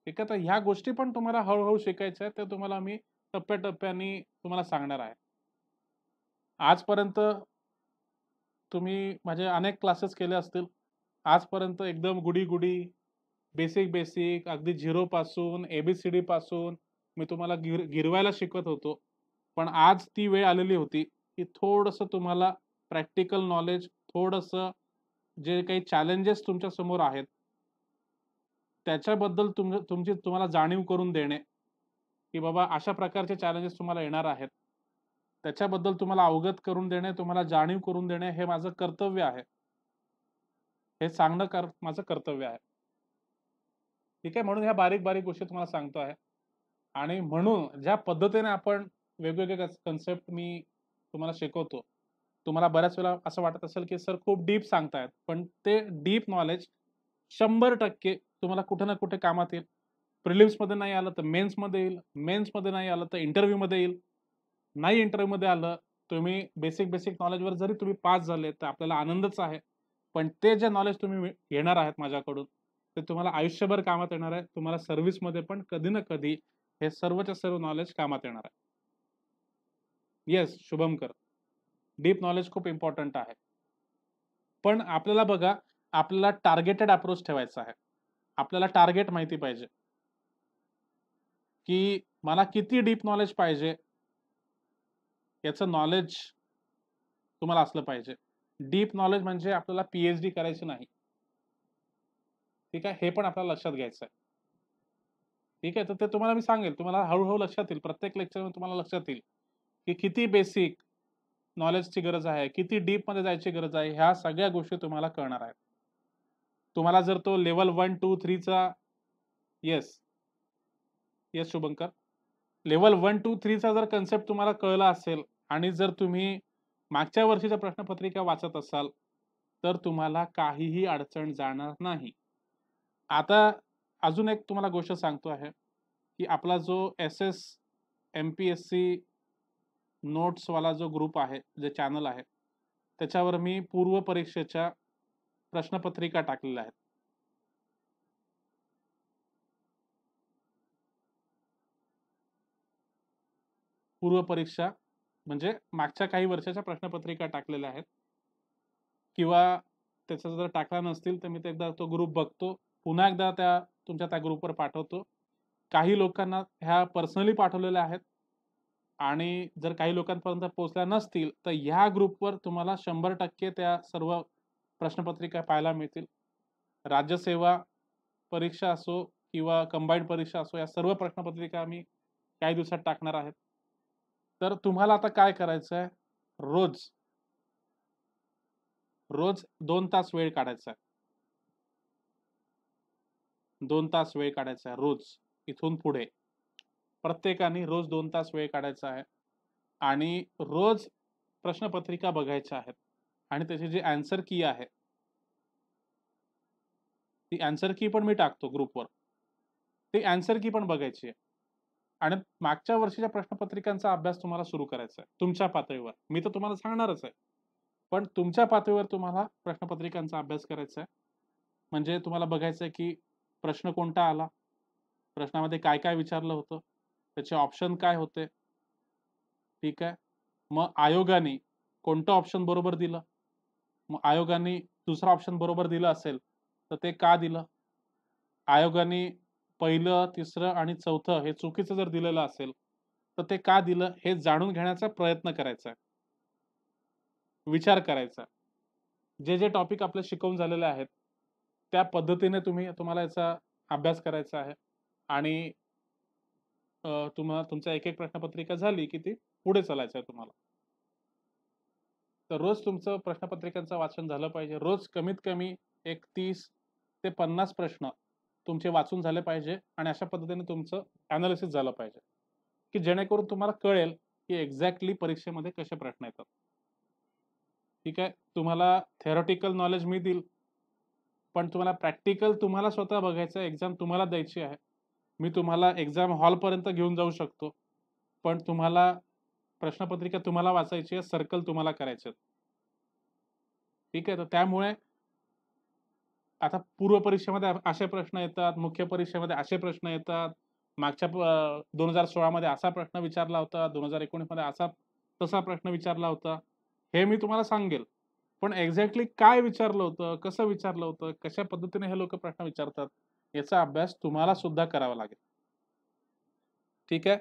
ठीक आहे. तर ह्या गोष्टी पण तुम्हाला हळू शिकायच्या आहेत. ते तुम्हाला मी टप्प्याटप्प्याने तुम्हाला सांगणार आहे. आजपर्यंत तुम्ही माझे अनेक क्लासेस केले असतील. आजपर्यंत एकदम गुडी-गुडी, बेसिक अगदी 0 पासून, ए पासून मी तुम्हाला गिरवायला शिकवत होतो. पण आज ती वेळ आलेली होती, की थोडंसं तुम्हाला प्रॅक्टिकल नॉलेज, थोडंसं जे काही चॅलेंजेस तुमच्या समोर आहेत, त्याच्याबद्दल तुम्हाला जाणीव करून देणे, की बाबा अशा प्रकारचे चॅलेंजेस तुम्हाला येणार आहेत. त्याच्याबद्दल तुम्हाला अवगत करून देणे, तुम्हाला जाणीव करून देणे हे माझं कर्तव्य आहे. हे सांगणं माझं कर्तव्य आहे. ठीक आहे. म्हणून ह्या बारीक-बारीक गोष्टी तुम्हाला सांगतो आहे. आणि म्हणून ज्या पद्धतीने आपण वेगवेगळे कन्सेप्ट मी तुम्हाला शिकवतो. तुम्हाला बऱ्याच वेळा असं वाटत असेल, की सर खूप डीप सांगतायत. पण ते डीप नॉलेज 100% तुम्हाला कुठे ना कुठे कामात येईल. प्रिलिम्समध्ये नाही आलं तर मेन्समध्ये येईल. मेन्समध्ये नाही आलं तर इंटरव्ह्यूमध्ये येईल. नाही इंटरव्ह्यूमध्ये आलं, तुम्ही बेसिक नॉलेजवर जरी तुम्ही पास झाले, तर आपल्याला आनंदच आहे. पण ते जे नॉलेज तुम्ही घेणार आहात माझ्याकडून, ते तुम्हाला आयुष्यभर कामात येणार आहे. तुम्हाला सर्व्हिसमध्ये पण कधी ना कधी हे सर्वच्या सर्व नॉलेज कामात येणार आहे. येस, शुभंकर. डीप नॉलेज खूप इम्पॉर्टंट आहे. पण आपल्याला बघा, आपल्याला टार्गेटेड अप्रोच ठेवायचा आहे. आपल्याला टार्गेट माहिती पाहिजे, की मला किती डीप नॉलेज पाहिजे, याचं नॉलेज तुम्हाला असलं पाहिजे. डीप नॉलेज म्हणजे आपल्याला पी-एच-डी करायची नाही. ठीक आहे? हे पण आपल्याला लक्षात घ्यायचं आहे. ठीक आहे? तर ते तुम्हाला मी सांगेल. तुम्हाला हळू लक्षात येईल. प्रत्येक लेक्चरमध्ये तुम्हाला लक्षात येईल, की किती बेसिक नॉलेजची गरज आहे, किती डीपमध्ये जायची गरज आहे, ह्या सगळ्या गोष्टी तुम्हाला कळणार आहेत. तुम्हाला जर तो लेव्हल 1, 2, 3 चा येस, येस शुभंकर. लेव्हल 1, 2, 3 चा जर कन्सेप्ट तुम्हाला कळला असेल आणि जर तुम्ही मागच्या वर्षीच्या प्रश्नपत्रिका वाचत असाल, तर तुम्हाला काहीही अडचण जाणार नाही. आता अजून एक तुम्हाला गोष्ट सांगतो आहे, की आपला जो एम-पी-एस-सी नोट्सवाला जो ग्रुप आहे, जे चॅनल आहे, त्याच्यावर मी पूर्व परीक्षेच्या प्रश्नपत्रिका टाकलेल्या आहेत. पूर्व परीक्षा म्हणजे मागच्या काही वर्षाच्या प्रश्नपत्रिका टाकलेल्या आहेत. किंवा त्याचं जर टाकला नसतील, तर मी ते एकदा तो ग्रुप बघतो. पुन्हा एकदा तुमच्या त्या ग्रुपवर पाठवतो. काही लोकांना ह्या पर्सनली पाठवलेल्या आहेत आणि जर काही लोकांपर्यंत पोहोचल्या नसतील, तर ह्या ग्रुपवर तुम्हाला 100% त्या सर्व प्रश्नपत्रिका पाहायला मिळतील. राज्यसेवा परीक्षा असो किंवा कंबाईंड परीक्षा असो, या सर्व प्रश्नपत्रिका आम्ही काही दिवसात टाकणार आहेत. तर तुम्हाला आता काय करायचं आहे, रोज रोज 2 तास वेळ काढायचा आहे. 2 तास वेळ काढायचा आहे रोज, इथून पुढे. प्रत्येकाने रोज 2 तास वेळ काढायचा आहे आणि रोज प्रश्नपत्रिका बघायच्या आहेत आणि त्याची जी ॲन्सर की आहे, ती ॲन्सर की पण मी टाकतो ग्रुपवर. ती ॲन्सर की पण बघायची आहे आणि मागच्या वर्षीच्या प्रश्नपत्रिकांचा अभ्यास तुम्हाला सुरू करायचा आहे, तुमच्या पातळीवर. मी तर तुम्हाला सांगणारच आहे. पण तुमच्या पातळीवर तुम्हाला प्रश्नपत्रिकांचा अभ्यास करायचा आहे. म्हणजे तुम्हाला बघायचं आहे, की प्रश्न कोणता आला? प्रश्नामध्ये काय-काय विचारलं होतं? त्याचे ऑप्शन काय होते? ठीक आहे. मग आयोगाने कोणतं ऑप्शन बरोबर दिलं? मग आयोगाने दुसरा ऑप्शन बरोबर दिलं असेल, तर ते का दिलं? आयोगाने पहिलं, तिसरं आणि चौथं हे चुकीचं जर दिलेलं असेल, तर ते का दिलं? हे जाणून घेण्याचा प्रयत्न करायचा आहे. विचार करायचा. जे टॉपिक आपले शिकवून झालेले आहेत, त्या पद्धतीने तुम्हाला याचा अभ्यास करायचा आहे आणि तुमचा एक-एक प्रश्नपत्रिका झाली, की ती पुढे चालायचं आहे तुम्हाला. तर रोज तुमचं प्रश्नपत्रिकांचं वाचन झालं पाहिजे. रोज कमीत कमी एक 30 ते 50 प्रश्न तुमचे वाचून झाले पाहिजे आणि अशा पद्धतीने तुमचं एनालिसिस झालं पाहिजे, की जेणेकरून तुम्हाला कळेल, की एक्झॅक्टली परीक्षेमध्ये कसे प्रश्न येतात. ठीक आहे. तुम्हाला थिअरेटिकल नॉलेज मी देईल, पण तुम्हाला प्रॅक्टिकल तुम्हाला स्वतः बघायचं आहे, एक्झाम तुम्हाला द्यायची आहे. मी तुम्हाला एक्झाम हॉलपर्यंत घेऊन जाऊ शकतो. पण तुम्हाला प्रश्नपत्रिका तुम्हाला वाचायची आहे, सर्कल तुम्हाला करायचे आहेत. ठीक आहे. तर त्यामुळे आता पूर्व परीक्षेमध्ये असे प्रश्न येतात, मुख्य परीक्षेमध्ये असे प्रश्न येतात. मागच्या 2016 मध्ये असा प्रश्न विचारला होता, 2019 मध्ये तसा प्रश्न विचारला होता. हे मी तुम्हाला सांगेल. पण एक्झॅक्टली काय विचारलं होतं, कसं विचारलं होतं, कशा पद्धतीने हे लोकं प्रश्न विचारतात, याचा अभ्यास तुम्हाला सुद्धा करावा लागेल. ठीक आहे.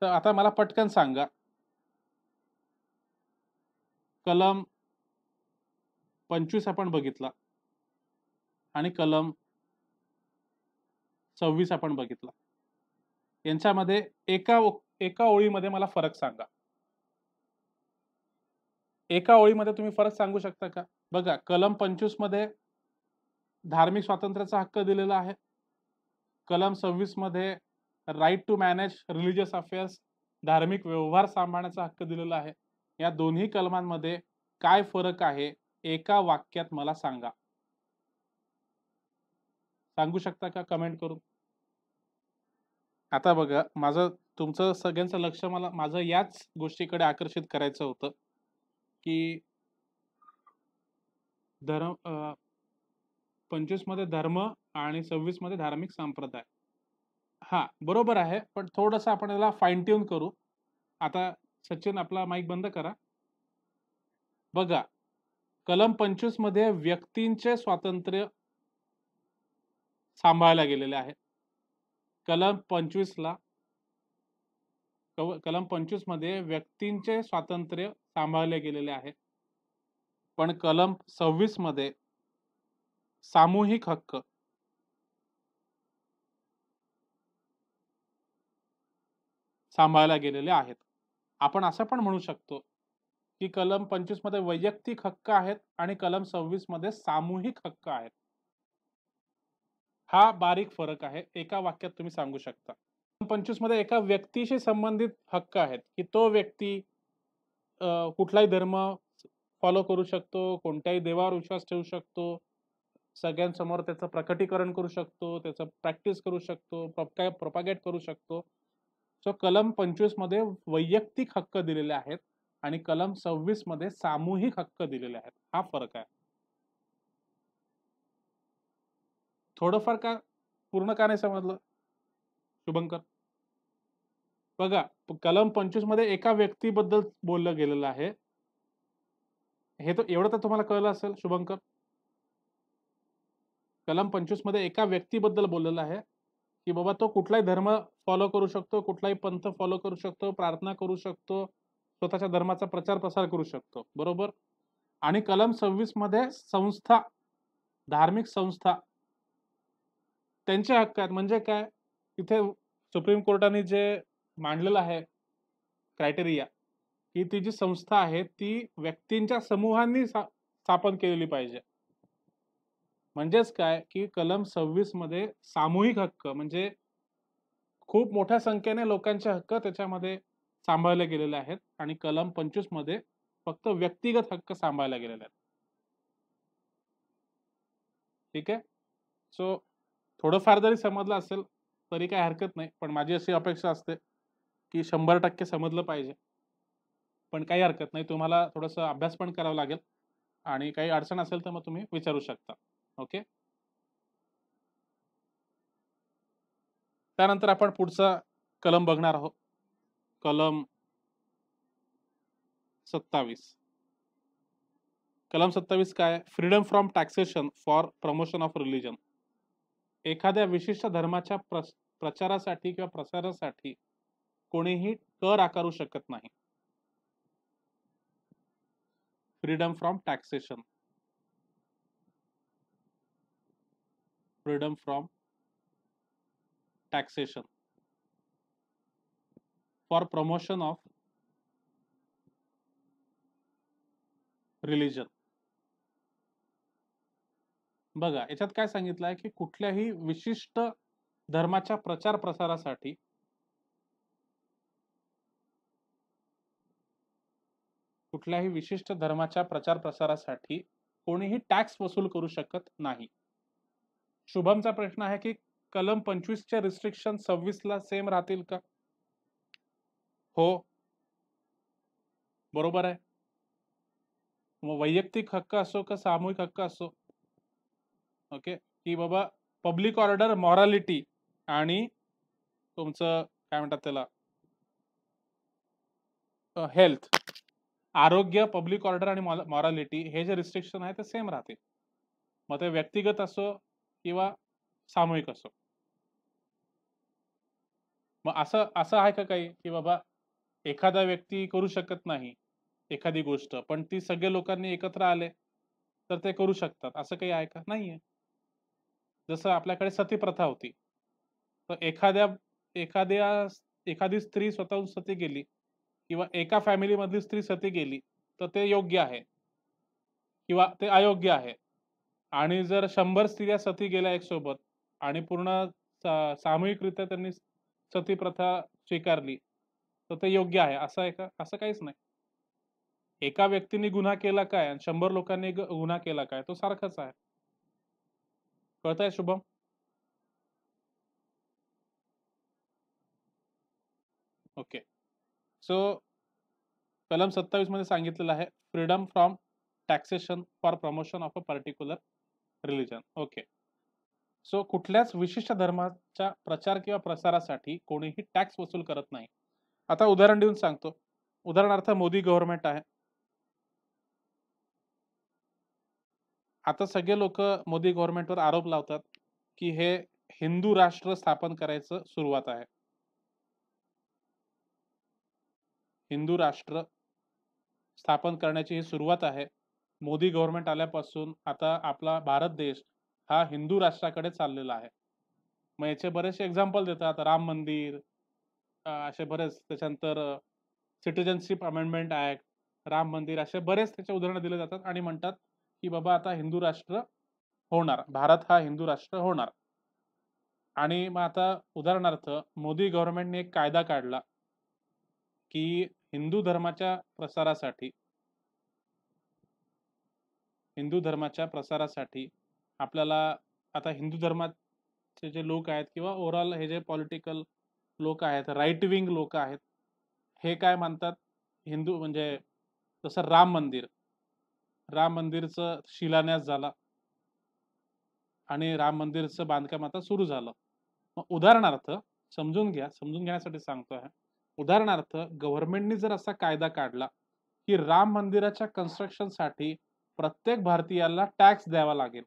तर आता मला पटकन सांगा, कलम 25 आपण बघितला आणि कलम 26 आपण बघितला. यांच्यामध्ये एका ओळीमध्ये मला फरक सांगा. एका ओळीमध्ये तुम्ही फरक सांगू शकता का? बघा, कलम 25 मध्ये धार्मिक स्वातंत्र्याचा हक्क दिलेला आहे. कलम 26 मध्ये right to manage religious affairs, धार्मिक व्यवहार सांभाळण्याचा हक्क दिलेला आहे. या दोन्ही कलमांमध्ये काय फरक आहे? एका वाक्यात मला सांगा. सांगू शकता का कमेंट करून? आता बघा, तुमचं सगळ्यांचं लक्ष माझं याच गोष्टीकडे आकर्षित करायचं होतं, की धर्म 25 मध्ये धर्म आणि 26 मध्ये धार्मिक संप्रदाय. हां, बरोबर आहे. पण थोडंसं आपण याला फाईन ट्यून करू. आता सचिन आपला माईक बंद करा. बघा, कलम 25 मध्ये व्यक्तींचे स्वातंत्र्य सांभाळल्या गेलेले आहे. कलम 25 ला कलम 25 मध्ये व्यक्तींचे स्वातंत्र्य सांभाळले गेलेले आहे. पण कलम 26 मध्ये सामूहिक हक्क सांभाळल्या गेलेले आहेत. आपण असं पण म्हणू शकतो, की कलम 25 मध्ये वैयक्तिक हक्क आहेत आणि कलम 26 मध्ये सामूहिक हक्क आहेत. हा बारीक फरक आहे. एका वाक्यात तुम्ही सांगू शकता. 25 मध्ये एका व्यक्तीशी संबंधित हक्क आहेत, की तो व्यक्ती कुठलाही धर्म फॉलो करू शकतो, कोणत्याही देवावर विश्वास ठेवू शकतो, सगळ्यांसमोर त्याचं प्रकटीकरण करू शकतो, त्याचं प्रॅक्टिस करू शकतो, प्रोपॅगेट करू शकतो. सो कलम 25 मध्ये वैयक्तिक हक्क दिलेले आहेत आणि कलम 26 मध्ये सामूहिक हक्क दिलेले आहेत. हा फरक आहे. थोडंफार का पूर्ण का नाही समजलं शुभंकर? बघा, कलम 25 मध्ये एका व्यक्तीबद्दल बोललं गेलेलं आहे. हे तर एवढं तर तुम्हाला कळलं असेल शुभंकर. कलम 25 मध्ये एका व्यक्तीबद्दल बोललेलं आहे, की बाबा तो कुठलाही धर्म फॉलो करू शकतो, कुठलाही पंथ फॉलो करू शकतो, प्रार्थना करू शकतो, स्वतःच्या धर्माचा प्रचार प्रसार करू शकतो. बरोबर? आणि कलम 26 मध्ये संस्था, धार्मिक संस्था त्यांचे हक्क आहेत. म्हणजे काय? तिथे सुप्रीम कोर्टाने जे मांडलेलं आहे क्रायटेरिया, की ती जी संस्था आहे ती व्यक्तींच्या समूहांनी स्थापन केलेली पाहिजे. म्हणजेच काय, की कलम 26 मध्ये सामूहिक हक्क म्हणजे खूप मोठ्या संख्येने लोकांचे हक्क त्याच्यामध्ये सांभाळले गेलेले आहेत आणि कलम 25 मध्ये फक्त व्यक्तिगत हक्क सांभाळले गेलेले आहेत. ठीक आहे? सो थोडंफार जरी समजलं असेल तरी काही हरकत नाही. पण माझी अशी अपेक्षा असते, की 100% समजलं पाहिजे. पण काही हरकत नाही. तुम्हाला थोडंसं अभ्यास पण करावा लागेल आणि काही अडचण असेल तर मग तुम्ही विचारू शकता. ओके? त्यानंतर आपण पुढचा कलम बघणार आहोत. कलम 27. कलम 27 काय? Freedom from taxation for promotion of religion. एखाद्या विशिष्ट धर्माच्या प्रचारासाठी किंवा प्रसारासाठी कोणीही कर आकारू शकत नाही. Freedom from taxation. Freedom from taxation for promotion of religion. बघा, याच्यात काय सांगितलं आहे, की कुठल्याही विशिष्ट धर्माच्या प्रचार प्रसारासाठी कुठल्याही विशिष्ट धर्माच्या प्रचार प्रसारासाठी कोणीही टॅक्स वसूल करू शकत नाही. शुभमचा प्रश्न आहे, की कलम 25 चे रिस्ट्रिक्शन 26 ला सेम राहतील का? हो, बरोबर आहे. मग वैयक्तिक हक्क असो का सामूहिक हक्क असो, ओके, की बाबा पब्लिक ऑर्डर, मॉरॅलिटी आणि तुमचं काय म्हणतात त्याला, हेल्थ, आरोग्य, पब्लिक ऑर्डर आणि मॉरॅलिटी हे जे रिस्ट्रिक्शन आहे ते सेम राहतील. मग ते व्यक्तिगत असो किंवा सामूहिक असो. मग असं असं आहे का काही, की बाबा एखादा व्यक्ती करू शकत नाही एखादी गोष्ट, पण ती सगळ्या लोकांनी एकत्र आले तर ते करू शकतात, असं काही आहे का? नाहीये. जसं आपल्याकडे सती प्रथा होती. तर एखाद्या एखादी स्त्री स्वतःहून सती गेली किंवा एका फॅमिली मधली स्त्री सती गेली, तर ते योग्य आहे किंवा ते अयोग्य आहे. आणि जर 100 स्त्रिया सती गेल्या एक सोबत आणि पूर्ण सामूहिकरित्या त्यांनी सती प्रथा स्वीकारली, तर ते योग्य आहे असं आहे का? असं काहीच नाही. एका व्यक्तीने गुन्हा केला काय आणि 100 लोकांनी गुन्हा केला काय? तो सारखाच आहे. कळतंय शुभम? ओके. सो कलम 27 मध्ये सांगितलेलं आहे freedom from taxation for promotion of a particular religion. Okay. So कुठल्याच विशिष्ट धर्माच्या प्रचार किंवा प्रसारासाठी कोणीही टॅक्स वसूल करत नाही. आता उदाहरण देऊन सांगतो. उदाहरणार्थ मोदी गव्हर्नमेंट आहे. आता सगळे लोक मोदी गव्हर्नमेंटवर आरोप लावतात की हे हिंदू राष्ट्र स्थापन करायचं सुरुवात आहे. हिंदू राष्ट्र स्थापन करण्याची ही सुरुवात आहे. मोदी गव्हर्नमेंट आल्यापासून आता आपला भारत देश हा हिंदू राष्ट्राकडे चाललेला आहे. मग याचे बरेचसे एक्झाम्पल देतात. राम मंदिर, असे बरेच, त्याच्यानंतर सिटिझनशिप अमेंडमेंट ऍक्ट, राम मंदिर, असे बरेच त्याचे उदाहरणं दिले जातात आणि म्हणतात की बाबा आता हिंदू राष्ट्र होणार, भारत हा हिंदू राष्ट्र होणार. आणि मग आता उदाहरणार्थ मोदी गव्हर्नमेंटने एक कायदा काढला की हिंदू धर्माच्या प्रसारासाठी आपल्याला आता हिंदू धर्माचे जे लोक आहेत किंवा ओव्हरऑल हे जे पॉलिटिकल लोक आहेत, राईट विंग लोक आहेत, हे काय मानतात, हिंदू म्हणजे जसं राम मंदिरचं शिलान्यास झाला आणि राम मंदिरचं बांधकाम आता सुरू झालं. मग उदाहरणार्थ समजून घेण्यासाठी सांगतो आहे. उदाहरणार्थ गव्हर्नमेंटनी जर असा कायदा काढला की राम मंदिराच्या कन्स्ट्रक्शनसाठी प्रत्येक भारतीयाला टॅक्स द्यावा लागेल,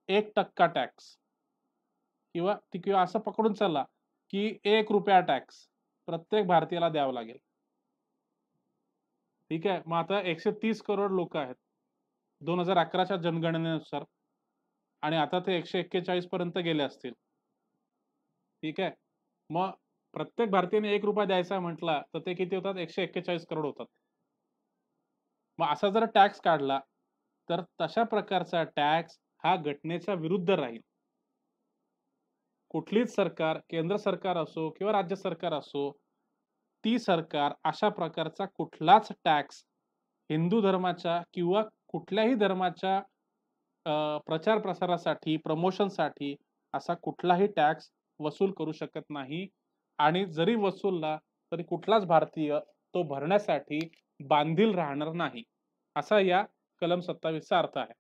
1% टॅक्स, किंवा असं पकडून चला की 1 रुपया टॅक्स प्रत्येक भारतीयाला द्यावा लागेल. ठीक आहे. मग आता 130 करोड लोक आहेत 2011च्या जनगणनेनुसार आणि आता ते 141 पर्यंत गेले असतील. ठीक आहे. मग प्रत्येक भारतीयाने 1 रुपया द्यायचा म्हटला तर ते किती होतात? 141 करोड होतात. मग असा जर टॅक्स काढला तर तशा प्रकारचा टॅक्स हा घटनेच्या विरुद्ध राहील. कुठलीच सरकार, केंद्र सरकार असो किंवा राज्य सरकार असो, ती सरकार अशा प्रकारचा कुठलाच टॅक्स हिंदू धर्माच्या किंवा कुठल्याही धर्माच्या प्रचार प्रसारासाठी, प्रमोशनसाठी असा कुठलाही टॅक्स वसूल करू शकत नाही. आणि जरी वसूलला तरी कुठलाच भारतीय तो भरण्यासाठी बांधील राहणार नाही. असा या कलम 27 चा अर्थ आहे.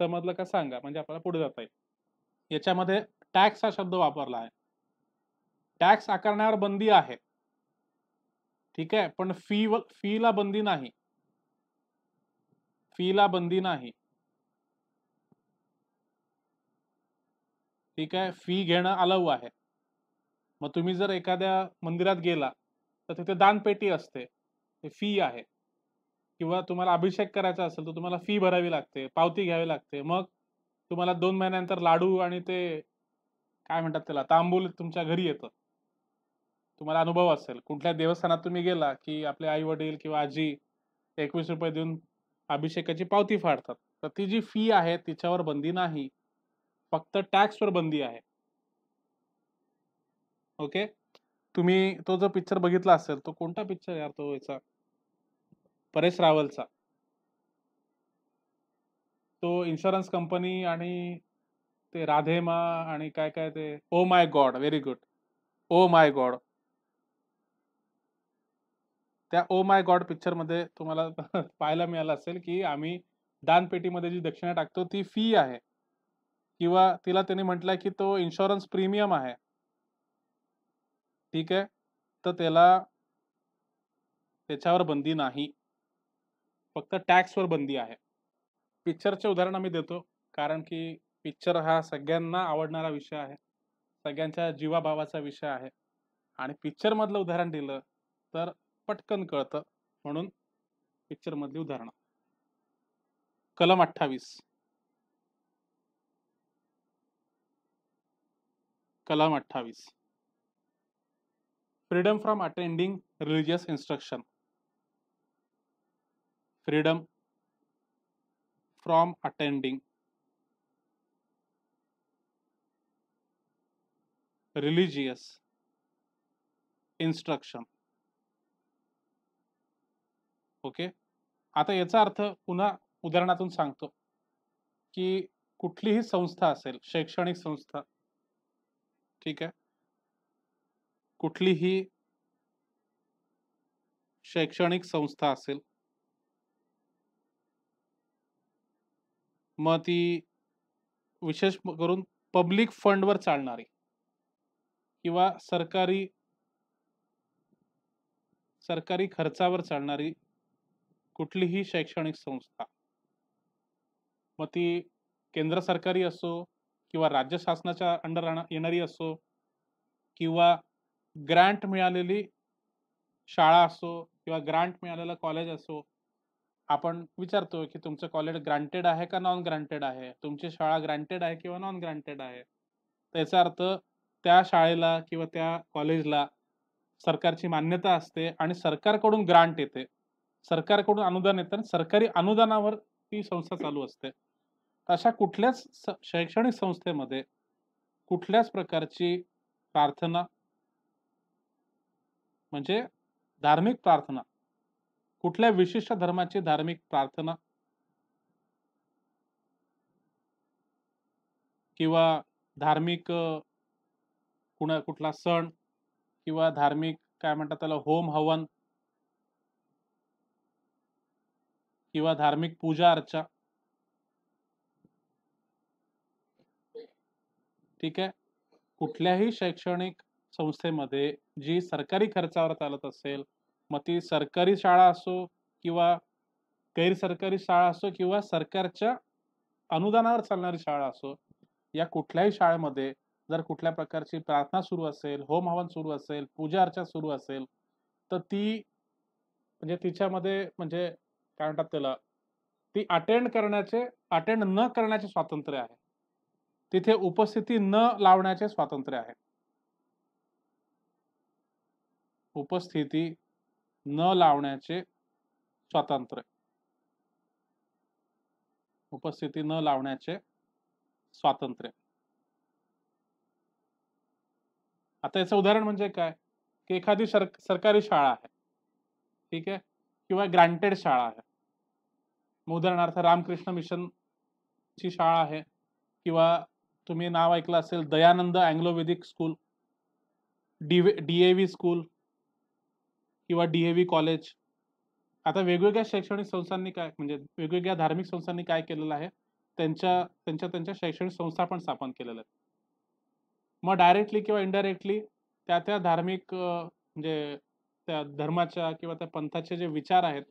समजलं का सांगा, म्हणजे आपल्याला पुढे जाता येईल. याच्यामध्ये टॅक्स हा शब्द वापरला आहे. टॅक्स आकारण्यावर बंदी आहे. ठीक आहे. पण फीला बंदी नाही. फीला बंदी नाही. ठीक आहे. फी घेणं अलाऊ आहे. मग तुम्ही जर एखाद्या मंदिरात गेला तर तिथे दानपेटी असते, ते फी आहे. किंवा तुम्हाला अभिषेक करायचा असेल तर तुम्हाला फी भरावी लागते, पावती घ्यावी लागते. मग तुम्हाला 2 महिन्यानंतर लाडू आणि ते काय म्हणतात त्याला, तांबूल तुमच्या घरी येतं. तुम्हाला अनुभव असेल, कुठल्या देवस्थानात तुम्ही गेला की आपले आई वडील किंवा आजी 21 रुपये देऊन अभिषेकाची पावती फाडतात. तर ती जी फी आहे तिच्यावर बंदी नाही, फक्त टॅक्सवर बंदी आहे. ओके. तुम्ही तो जो पिक्चर बघितला असेल, तो कोणता पिक्चर यार, तो याचा परेश रावलचा, तो इन्शुरन्स कंपनी आणि ते राधेमा आणि काय काय ते, oh my God, very good, oh my God. त्या ओ माय गॉड पिक्चर मध्ये तुम्हाला पाहायला मिळालं असेल की आम्ही दानपेटीमध्ये जी दक्षिणा टाकतो ती फी आहे, किंवा तिला त्यांनी म्हटलंय की तो इन्शुरन्स प्रीमियम आहे. ठीक आहे. तर त्याच्यावर बंदी नाही, फक्त टॅक्सवर बंदी आहे. पिक्चरचे उदाहरण आम्ही देतो कारण की पिक्चर हा सगळ्यांना आवडणारा विषय आहे, सगळ्यांच्या जीवाभावाचा विषय आहे. आणि पिक्चर मधलं उदाहरण दिलं तर पटकन कळतं, म्हणून पिक्चर मधली उदाहरणं. कलम 28. कलम 28, freedom from attending religious instruction. Freedom from attending religious instruction. Okay. आता याचा अर्थ पुन्हा उदाहरणातून सांगतो की कुठलीही संस्था असेल, शैक्षणिक संस्था, ठीक आहे, कुठलीही शैक्षणिक संस्था असेल, मग ती विशेष करून पब्लिक फंडवर चालणारी किंवा सरकारी सरकारी खर्चावर चालणारी कुठलीही शैक्षणिक संस्था, मग ती केंद्र सरकारी असो किंवा राज्य शासनाच्या अंडर येणारी असो किंवा ग्रँट मिळालेली शाळा असो किंवा ग्रँट मिळालेलं कॉलेज असो. आपण विचारतो की तुमचं कॉलेज ग्रांटेड आहे का नॉन ग्रांटेड आहे, तुमची शाळा ग्रांटेड आहे किंवा नॉन ग्रांटेड आहे. त्याचा अर्थ त्या शाळेला किंवा त्या कॉलेजला सरकारची मान्यता असते आणि सरकारकडून ग्रांट येते, सरकारकडून अनुदान येतं आणि सरकारी अनुदानावर ती संस्था चालू असते. अशा कुठल्याच शैक्षणिक संस्थेमध्ये कुठल्याच प्रकारची प्रार्थना म्हणजे धार्मिक प्रार्थना, कुठल्या विशिष्ट धर्माची धार्मिक प्रार्थना किंवा धार्मिक कुठला सण किंवा धार्मिक काय म्हणतात त्याला होम हवन किंवा धार्मिक पूजा अर्चा, ठीक आहे, कुठल्याही शैक्षणिक संस्थेमध्ये जी सरकारी खर्चावर चालत असेल, मग ती सरकारी शाळा असो किंवा गैरसरकारी शाळा असो किंवा सरकारच्या अनुदानावर चालणारी शाळा असो, या कुठल्याही शाळेमध्ये जर कुठल्या प्रकारची प्रार्थना सुरू असेल, होम हवन सुरू असेल, पूजा अर्चा सुरू असेल, तर ती म्हणजे तिच्यामध्ये म्हणजे काय म्हणतात त्याला, ती अटेंड न करण्याचे स्वातंत्र्य आहे. तिथे उपस्थिती न लावण्याचे स्वातंत्र्य आहे. उपस्थिती न लावण्याचे स्वातंत्र्य. उपस्थिती न लावण्याचे स्वातंत्र्य. आता याचं उदाहरण म्हणजे काय, की एखादी सरकारी शाळा आहे, ठीक आहे, किंवा ग्रांटेड शाळा आहे. उदाहरणार्थ रामकृष्ण मिशन ची शाळा आहे किंवा तुम्ही नाव ऐकलं असेल दयानंद अँग्लो वेदिक स्कूल, डीएव्ही स्कूल किंवा डीएव्ही कॉलेज. आता वेगवेगळ्या शैक्षणिक संस्थांनी काय म्हणजे वेगवेगळ्या धार्मिक संस्थांनी काय केलेलं आहे, त्यांच्या त्यांच्या त्यांच्या शैक्षणिक संस्था पण स्थापन केलेल्या आहेत. मग डायरेक्टली किंवा इनडायरेक्टली त्या त्या धार्मिक म्हणजे त्या धर्माच्या किंवा त्या पंथाचे जे विचार आहेत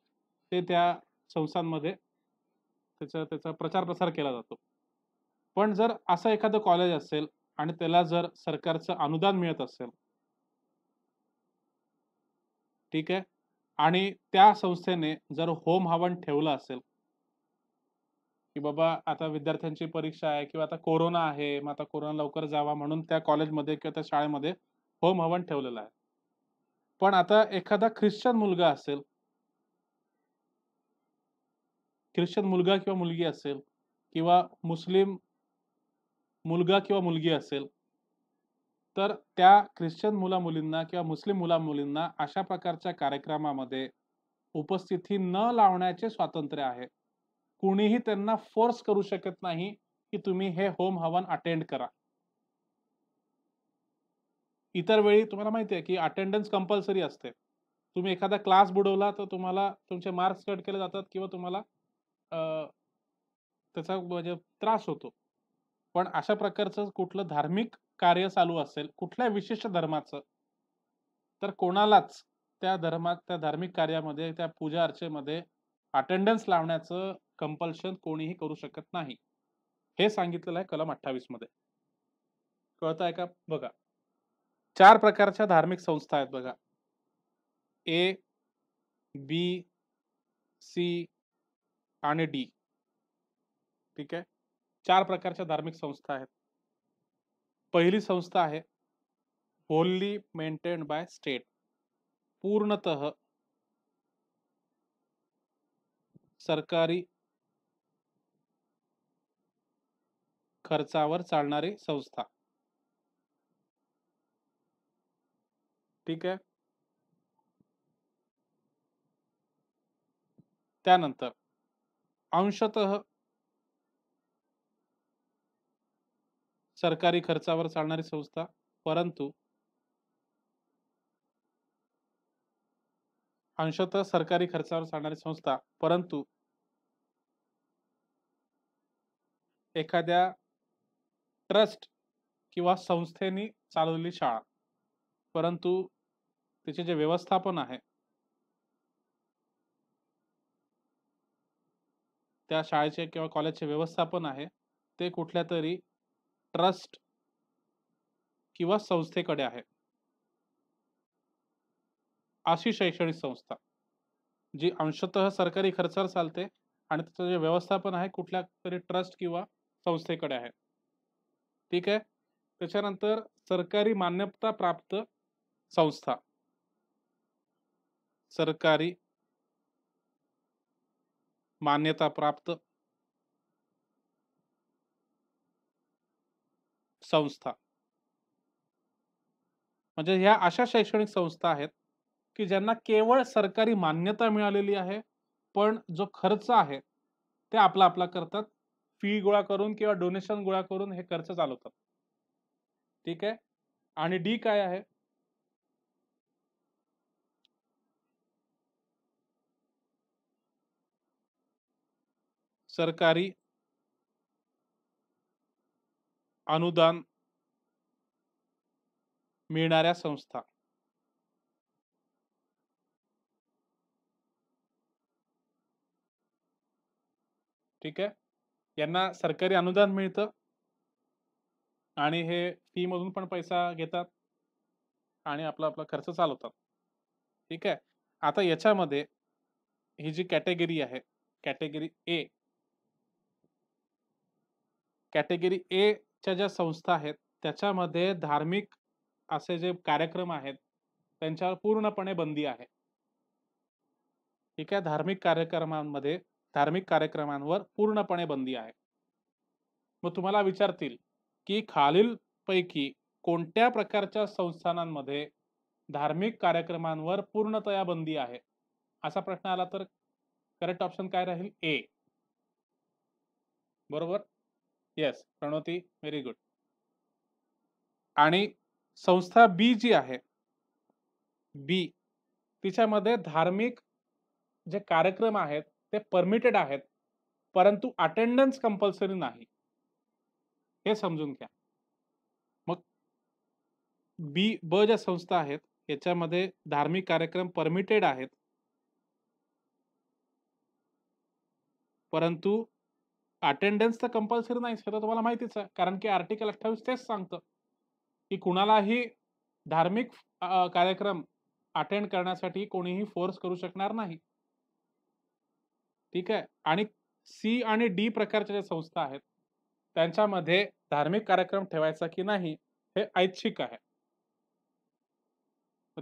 ते त्या संस्थांमध्ये त्याचा त्याचा प्रचार प्रसार केला जातो. पण जर असं एखादं कॉलेज असेल आणि त्याला जर सरकारचं अनुदान मिळत असेल, ठीक आहे, आणि त्या संस्थेने जर होम हवन ठेवलं असेल की बाबा आता विद्यार्थ्यांची परीक्षा आहे किंवा आता कोरोना आहे, मग आता कोरोना लवकर जावा म्हणून त्या कॉलेजमध्ये किंवा त्या शाळेमध्ये होम हवन ठेवलेलं आहे. पण आता एखादा ख्रिश्चन मुलगा असेल, ख्रिश्चन मुलगा किंवा मुलगी असेल किंवा मुस्लिम मुलगा किंवा मुलगी असेल, तर त्या ख्रिश्चन मुला-मुलींना किंवा मुस्लिम मुला-मुलींना अशा प्रकारच्या कार्यक्रमामध्ये उपस्थिती न लावण्याचे स्वातंत्र्य आहे. कुणीही त्यांना फोर्स करू शकत नाही की तुम्ही हे होम हवन अटेंड करा. इतर वेळी तुम्हाला माहिती आहे की अटेंडन्स कंपल्सरी असते. तुम्ही एखादा क्लास बुडवला तर तुम्हाला तुमचे मार्क्स कट केले जातात किंवा तुम्हाला त्याचा म्हणजे त्रास होतो. पण अशा प्रकारचं कुठलं धार्मिक कार्य चालू असेल, कुठल्या विशिष्ट धर्माचं, तर कोणालाच त्या धार्मिक कार्यामध्ये, त्या पूजा अर्चेमध्ये अटेंडन्स लावण्याचं कंपल्शन कोणीही करू शकत नाही. हे सांगितलेलं आहे कलम 28 मध्ये. कळतंय का? बघा. 4 प्रकारच्या धार्मिक संस्था आहेत बघा. ए, बी, सी आणि डी. ठीक आहे. 4 प्रकारच्या धार्मिक संस्था आहेत. पहिली संस्था आहे होली मेंटेन्ड बाय स्टेट. पूर्णतः सरकारी खर्चावर चालणारी संस्था. ठीक आहे. त्यानंतर अंशतः सरकारी खर्चावर चालणारी संस्था, परंतु अंशतः सरकारी खर्चावर चालणारी संस्था, परंतु एखाद्या ट्रस्ट किंवा संस्थेने चालवलेली शाळा, परंतु तिचे जे व्यवस्थापन आहे त्या शाळेचे किंवा कॉलेजचे व्यवस्थापन आहे ते कुठल्या तरी ट्रस्ट किंवा संस्थेकडे आहे, अशी शैक्षणिक संस्था जी अंशतः सरकारी खर्चावर चालते आणि त्याचं जे व्यवस्थापन आहे कुठल्या तरी ट्रस्ट किंवा संस्थेकडे आहे. ठीक आहे. त्याच्यानंतर सरकारी मान्यता प्राप्त संस्था, सरकारी मान्यता प्राप्त संस्था, म्हणजे ह्या अशा शैक्षणिक संस्था आहेत की ज्यांना केवळ सरकारी मान्यता मिळालेली आहे, पण जो खर्च आहे ते आपला आपला करतात, फी गोळा करून किंवा डोनेशन गोळा करून हे खर्च चालवतात. ठीक आहे. आणि डी काय आहे? सरकारी अनुदान मिळणाऱ्या संस्था. ठीक आहे. यांना सरकारी अनुदान मिळतं आणि हे फी मधून पण पैसा घेतात आणि आपला आपला खर्च चालवतात. ठीक आहे. आता याच्यामध्ये ही जी कॅटेगरी आहे, कॅटेगरी ए, कॅटेगरी ए च्या ज्या संस्था आहेत त्याच्यामध्ये धार्मिक असे जे कार्यक्रम आहेत त्यांच्यावर पूर्णपणे बंदी आहे. ठीक आहे. धार्मिक कार्यक्रमांवर पूर्णपणे बंदी आहे. मग तुम्हाला विचारतील की खालील पैकी कोणत्या प्रकारच्या संस्थानांमध्ये धार्मिक कार्यक्रमांवर पूर्णतया बंदी आहे, असा प्रश्न आला तर करेक्ट ऑप्शन काय राहील? ए. बरोबर. Yes Pranoti, very good. आणि संस्था बी जी आहे, बी, तिच्यामध्ये धार्मिक जे कार्यक्रम आहेत ते परमिटेड आहेत, परंतु अटेंडन्स कंपल्सरी नाही, हे समजून घ्या. मग ब ज्या संस्था आहेत याच्यामध्ये धार्मिक कार्यक्रम परमिटेड आहेत, परंतु अटेंडन्स तर कंपल्सरी नाही, हे तर तुम्हाला माहितीच आहे, कारण की आर्टिकल 28 तेच सांगतं की कुणालाही धार्मिक कार्यक्रम अटेंड करण्यासाठी कोणीही फोर्स करू शकणार नाही. ठीक आहे. आणि सी आणि डी प्रकारच्या ज्या संस्था आहेत त्यांच्यामध्ये धार्मिक कार्यक्रम ठेवायचा की नाही हे ऐच्छिक आहे.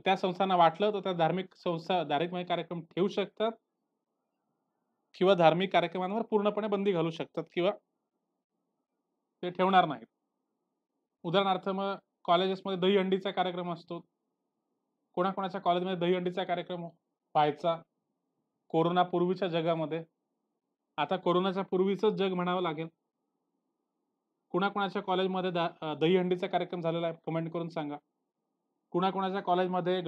त्या संस्थांना वाटलं तर त्या धार्मिक कार्यक्रम ठेवू शकतात किंवा धार्मिक कार्यक्रमांवर पूर्णपणे बंदी घालू शकतात किंवा ते ठेवणार नाहीत. उदाहरणार्थ मग कॉलेजेसमध्ये दहीहंडीचा कार्यक्रम असतो. कोणाकोणाच्या कॉलेजमध्ये दहीहंडीचा कार्यक्रम व्हायचा कोरोना पूर्वीच्या जगामध्ये. आता कोरोनाच्या पूर्वीचंच जग म्हणावं लागेल. कुणाकुणाच्या कॉलेजमध्ये दहीहंडीचा कार्यक्रम झालेला आहे? कमेंट करून सांगा. कुणाकुणाच्या कॉलेजमध्ये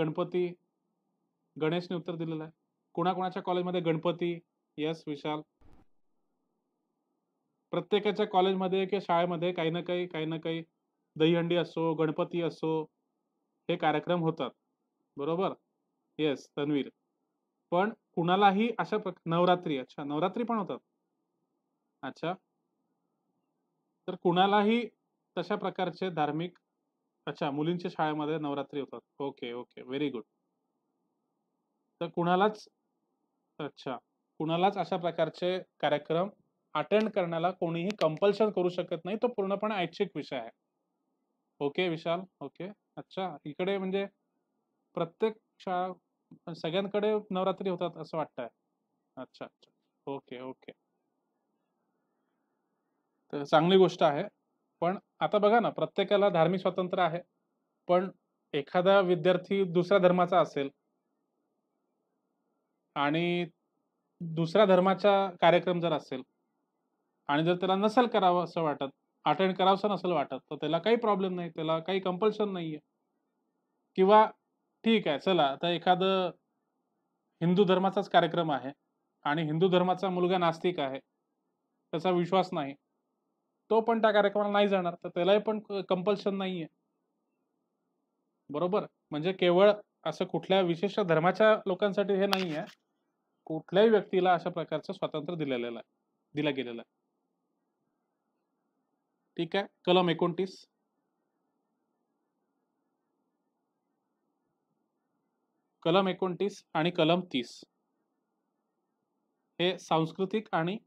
गणेशने उत्तर दिलेलं आहे. कुणाकुणाच्या कॉलेजमध्ये गणपती? यस विशाल. प्रत्येकाच्या कॉलेजमध्ये किंवा शाळेमध्ये काही ना काही दहीहंडी असो, गणपती असो, हे कार्यक्रम होतात. बरोबर. येस तन्वीर. पण कुणालाही अशा नवरात्री, अच्छा नवरात्री पण होतात. अच्छा. तर कुणालाही तशा प्रकारचे धार्मिक, अच्छा मुलींच्या शाळेमध्ये नवरात्री होतात. Okay okay very good. तर कुणालाच, अच्छा, कुणालाच अशा प्रकारचे कार्यक्रम अटेंड करण्याला कोणीही कंपल्शन करू शकत नाही. तो पूर्णपणे ऐच्छिक विषय आहे. ओके विशाल. ओके. अच्छा, इकडे म्हणजे प्रत्येक शाळा सगळ्यांकडे नवरात्री होतात असं वाटतंय. अच्छा अच्छा. Okay, okay. तर चांगली गोष्ट आहे. पण आता बघा ना, प्रत्येकाला धार्मिक स्वातंत्र्य आहे. पण एखादा विद्यार्थी दुसऱ्या धर्माचा असेल आणि दुसऱ्या धर्माचा कार्यक्रम जर असेल आणि जर त्याला नसेल करावं असं वाटत, अटेंड करावंसं नसेल वाटत, तर त्याला काही प्रॉब्लेम नाही. त्याला काही कंपल्शन नाहीये. किंवा ठीक आहे, चला आता एखादं हिंदू धर्माचाच कार्यक्रम आहे आणि हिंदू धर्माचा मुलगा नास्तिक आहे. त्याचा विश्वास नाही. तो पण त्या कार्यक्रमाला नाही जाणार, तर त्यालाही पण कंपल्शन नाहीये. बरोबर? म्हणजे केवळ असं कुठल्या विशिष्ट धर्माच्या लोकांसाठी हे नाहीये. कुठल्याही व्यक्तीला अशा प्रकारचं स्वातंत्र्य दिला गेलेलं आहे. ठीक आहे. कलम 29. कलम 29 आणि कलम 30 हे सांस्कृतिक आणि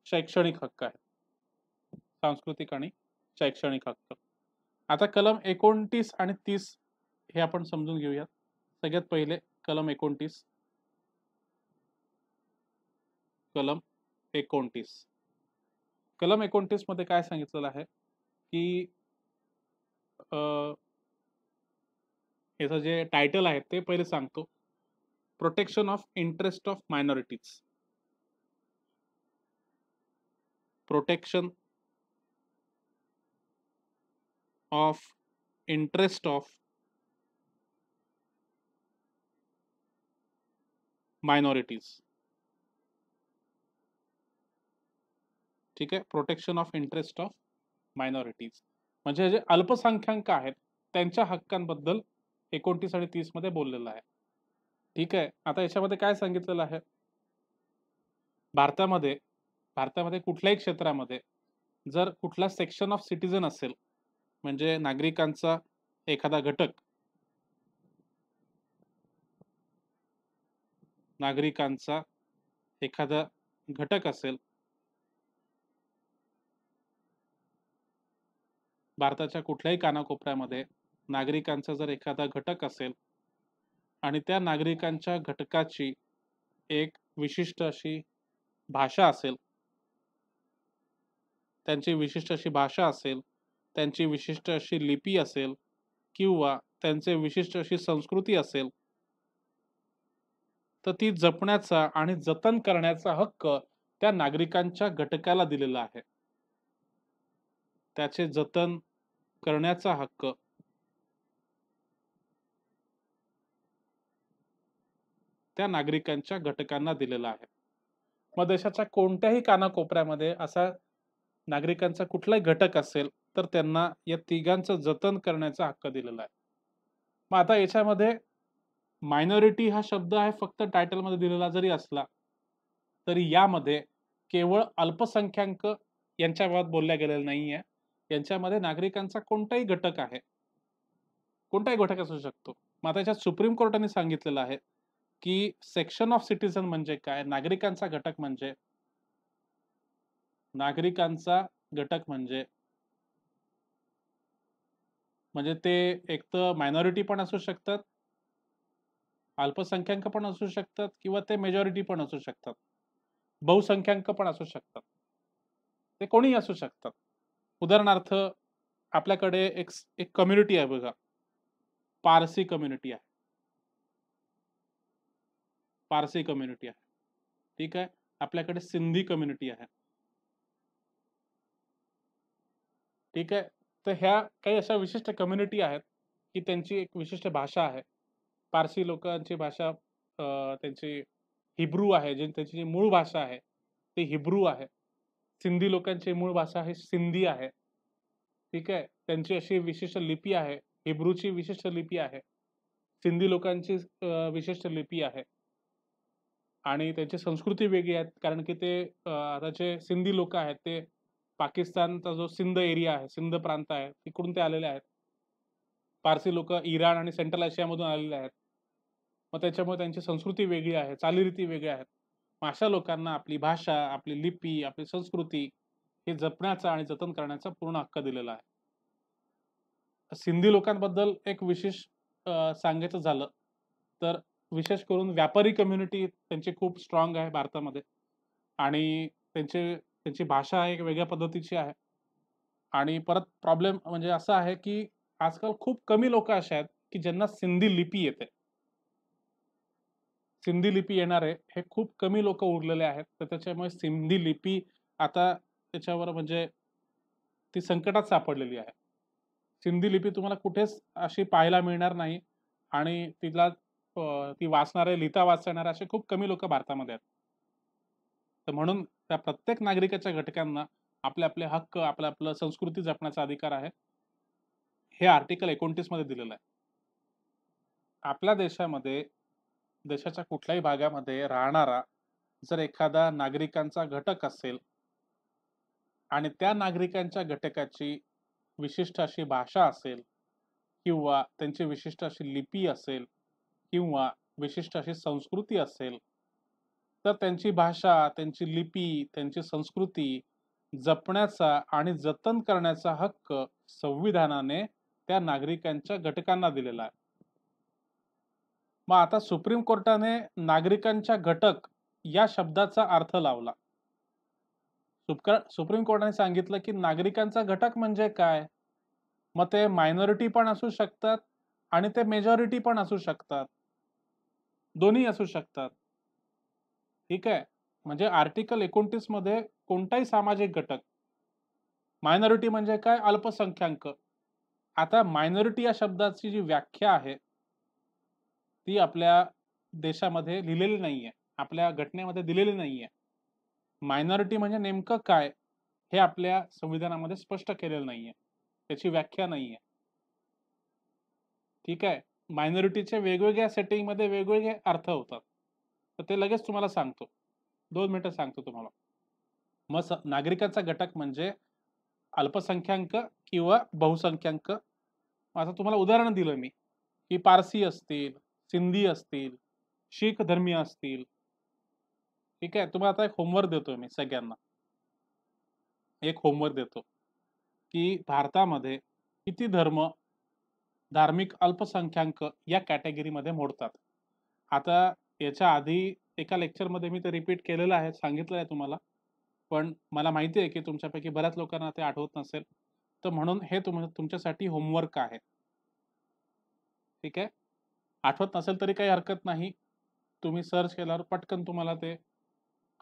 शैक्षणिक हक्क आहेत. सांस्कृतिक आणि शैक्षणिक हक्क. आता कलम 29 आणि 30 हे आपण समजून घेऊयात. सगळ्यात पहिले कलम 29. कलम 29. कलम 29 मध्ये काय सांगितलेलं आहे, की याचं जे टायटल आहे ते पहिले सांगतो. Protection of interest of minorities. Protection of interest of minorities. ठीक आहे. Protection of interest of minorities म्हणजे जे अल्पसंख्याक आहेत त्यांच्या हक्कांबद्दल 29 आणि 30 मध्ये बोललेलं आहे. ठीक आहे. आता याच्यामध्ये काय सांगितलेलं आहे, भारतामध्ये भारतामध्ये कुठल्याही क्षेत्रामध्ये जर कुठला सेक्शन ऑफ सिटीजन असेल, म्हणजे नागरिकांचा एखादा घटक नागरिकांचा एखादा घटक असेल, भारताच्या कुठल्याही कानाकोपऱ्यामध्ये नागरिकांचा जर एखादा घटक असेल आणि त्या नागरिकांच्या घटकाची एक विशिष्ट अशी भाषा असेल, त्यांची विशिष्ट अशी भाषा असेल, त्यांची विशिष्ट अशी लिपी असेल किंवा त्यांचे विशिष्ट अशी संस्कृती असेल, तर ती जपण्याचा आणि जतन करण्याचा हक्क त्या नागरिकांच्या घटकाला दिलेला आहे. त्याचे जतन करण्याचा हक्क त्या नागरिकांच्या घटकांना दिलेला आहे. मग देशाच्या कोणत्याही कानाकोपऱ्यामध्ये असा नागरिकांचा कुठलाही घटक असेल, तर त्यांना या तिघांचं जतन करण्याचा हक्क दिलेला आहे. मग आता याच्यामध्ये मायनॉरिटी हा शब्द आहे फक्त टायटलमध्ये दिलेला जरी असला, तरी यामध्ये केवळ अल्पसंख्याक यांच्याबाबत बोलल्या गेलेलं नाहीये. यांच्यामध्ये नागरिकांचा कोणताही घटक आहे. कोणताही घटक असू शकतो. मग आता याच्यात सुप्रीम कोर्टाने सांगितलेलं आहे, की सेक्शन ऑफ सिटीझन म्हणजे काय? नागरिकांचा घटक म्हणजे म्हणजे ते एक तर मायनॉरिटी पण असू शकतात, अल्पसंख्याक पण असू शकतात किंवा ते मेजॉरिटी पण असू शकतात. बहुसंख्याक पण असू शकतात. ते कोणीही असू शकतात. उदाहरणार्थ आपल्याकडे एक कम्युनिटी आहे बघा. पारसी कम्युनिटी आहे. पारसी कम्युनिटी आहे. ठीक आहे. आपल्याकडे सिंधी कम्युनिटी आहे. ठीक आहे. तर ह्या काही अशा विशिष्ट कम्युनिटी आहेत, की त्यांची एक विशिष्ट भाषा आहे. पारसी लोकांची भाषा त्यांची हिब्रू आहे. जी त्याची जी मूळ भाषा आहे, ती हिब्रू आहे. सिंधी लोकांची मूळ भाषा ही सिंधी आहे. ठीक आहे. त्यांची अशी विशिष्ट लिपी आहे. हिब्रूची विशिष्ट लिपी आहे. सिंधी लोकांची विशिष्ट लिपी आहे. आणि त्यांची संस्कृती वेगळी आहे. कारण की ते आता जे सिंधी लोकं आहेत ते पाकिस्तानचा जो सिंध एरिया आहे, सिंध प्रांत आहे, तिकडून ते आलेले आहेत. पारसी लोकं इराण आणि सेंट्रल आशियामधून आलेले आहेत. मग त्याच्यामुळे त्यांची संस्कृती वेगळी आहे, चालीरीती वेगळ्या आहेत. मग अशा लोकांना आपली भाषा, आपली लिपी, आपली संस्कृती हे जपण्याचा आणि जतन करण्याचा पूर्ण हक्क दिलेला आहे. सिंधी लोकांबद्दल एक विशेष सांगायचं झालं, तर विशेष करून व्यापारी कम्युनिटी त्यांची खूप स्ट्राँग आहे भारतामध्ये. आणि त्यांची भाषा एक वेगळ्या पद्धतीची आहे. आणि परत प्रॉब्लेम म्हणजे असा आहे, की आजकाल खूप कमी लोकं असे आहेत, की ज्यांना सिंधी लिपी येते. सिंधी लिपी येणारे हे खूप कमी लोकं उरलेले आहेत. तर त्याच्यामुळे सिंधी लिपी आता त्याच्यावर म्हणजे ती संकटात सापडलेली आहे. सिंधी लिपी तुम्हाला कुठेच अशी पाहायला मिळणार नाही आणि ती वाचणारे, लिहिता वाचता येणारे असे खूप कमी लोकं भारतामध्ये आहेत. तर म्हणून त्या प्रत्येक नागरिकाच्या घटकांना आपले हक्क, आपलं संस्कृती जपण्याचा अधिकार आहे. हे आर्टिकल 29 मध्ये दिलेलं आहे. आपल्या देशामध्ये, देशाच्या कुठल्याही भागामध्ये राहणारा जर एखादा नागरिकांचा घटक असेल आणि त्या नागरिकांच्या घटकाची विशिष्ट अशी भाषा असेल किंवा त्यांची विशिष्ट अशी लिपी असेल किंवा विशिष्ट अशी संस्कृती असेल, तर त्यांची भाषा, त्यांची लिपी, त्यांची संस्कृती जपण्याचा आणि जतन करण्याचा हक्क संविधानाने त्या नागरिकांच्या घटकांना दिलेला आहे. मग आता सुप्रीम कोर्टाने नागरिकांच्या घटक या शब्दाचा अर्थ लावला. सुप्रीम कोर्टाने सांगितलं की नागरिकांचा घटक म्हणजे काय? मग ते मायनॉरिटी पण असू शकतात आणि ते मेजॉरिटी पण असू शकतात. दोन्ही असू शकतात. ठीक आहे. म्हणजे आर्टिकल 29 मध्ये कोणताही सामाजिक घटक, मायनॉरिटी म्हणजे काय? अल्पसंख्याक. आता मायनॉरिटी या शब्दाची जी व्याख्या आहे, ती आपल्या देशामध्ये लिहिलेली नाहीये. आपल्या घटनेमध्ये दिलेली नाहीये. मायनॉरिटी म्हणजे नेमकं काय? हे आपल्या संविधानामध्ये स्पष्ट केलेलं नाहीये. त्याची व्याख्या नाहीये. ठीक आहे. मायनॉरिटीचे वेगवेगळ्या सेटिंगमध्ये वेगवेगळे अर्थ होतात. तर ते लगेच तुम्हाला सांगतो. 2 मिनिटं सांगतो तुम्हाला. मग नागरिकांचा घटक म्हणजे अल्पसंख्याक किंवा बहुसंख्याक. आता तुम्हाला उदाहरण दिलं मी, की पारसी असतील, सिंधी असतील, शीख धर्मीय असतील. ठीक आहे. तुम्हाला आता एक होमवर्क देतोय मी सगळ्यांना. एक होमवर्क देतो, की भारतामध्ये किती धर्म, धार्मिक अल्पसंख्याक या कॅटेगरीमध्ये मोडतात. आता याच्या आधी एका लेक्चरमध्ये मी ते रिपीट केलेलं आहे, सांगितलं आहे तुम्हाला. पण मला माहिती आहे, की तुमच्यापैकी बऱ्याच लोकांना ते आठवत नसेल. तर म्हणून हे तुमच्यासाठी होमवर्क आहे. ठीक आहे. आठवत नसेल तरी काही हरकत नाही. तुम्ही सर्च केल्यावर पटकन तुम्हाला ते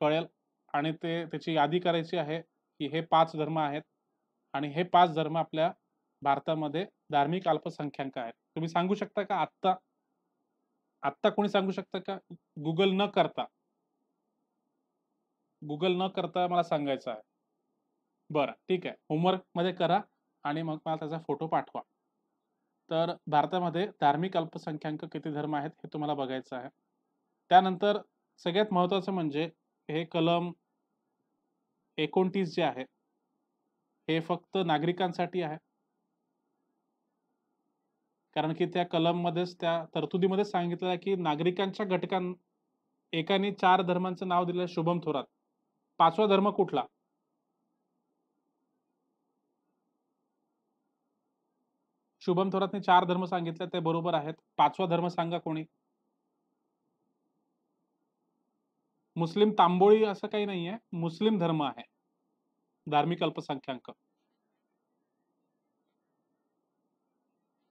कळेल आणि त्याची यादी करायची आहे, की हे 5 धर्म आहेत आणि हे 5 धर्म आपल्या भारतामध्ये धार्मिक अल्पसंख्याक आहेत. तुम्ही सांगू शकता का आत्ता? आत्ता कोणी सांगू शकतं का? Google न करता, Google न करता मला सांगायचं आहे. बरं, ठीक आहे. होमवर्कमध्ये करा आणि मग मला त्याचा फोटो पाठवा. तर भारतामध्ये धार्मिक अल्पसंख्याक किती धर्म आहेत हे तुम्हाला बघायचं आहे. त्यानंतर सगळ्यात महत्त्वाचं म्हणजे हे कलम 29 जे आहे, हे फक्त नागरिकांसाठी आहे. कारण की त्या कलममध्येच त्या तरतुदीमध्येच सांगितलं आहे, की नागरिकांच्या एकाने 4 धर्मांचं नाव दिलं शुभम थोरात. 5वा धर्म कुठला? शुभम थोरातने 4 धर्म सांगितले ते बरोबर आहेत. 5वा धर्म सांगा कोणी? मुस्लिम तांबोळी असं काही नाहीये. मुस्लिम धर्म आहे. धार्मिक अल्पसंख्याक.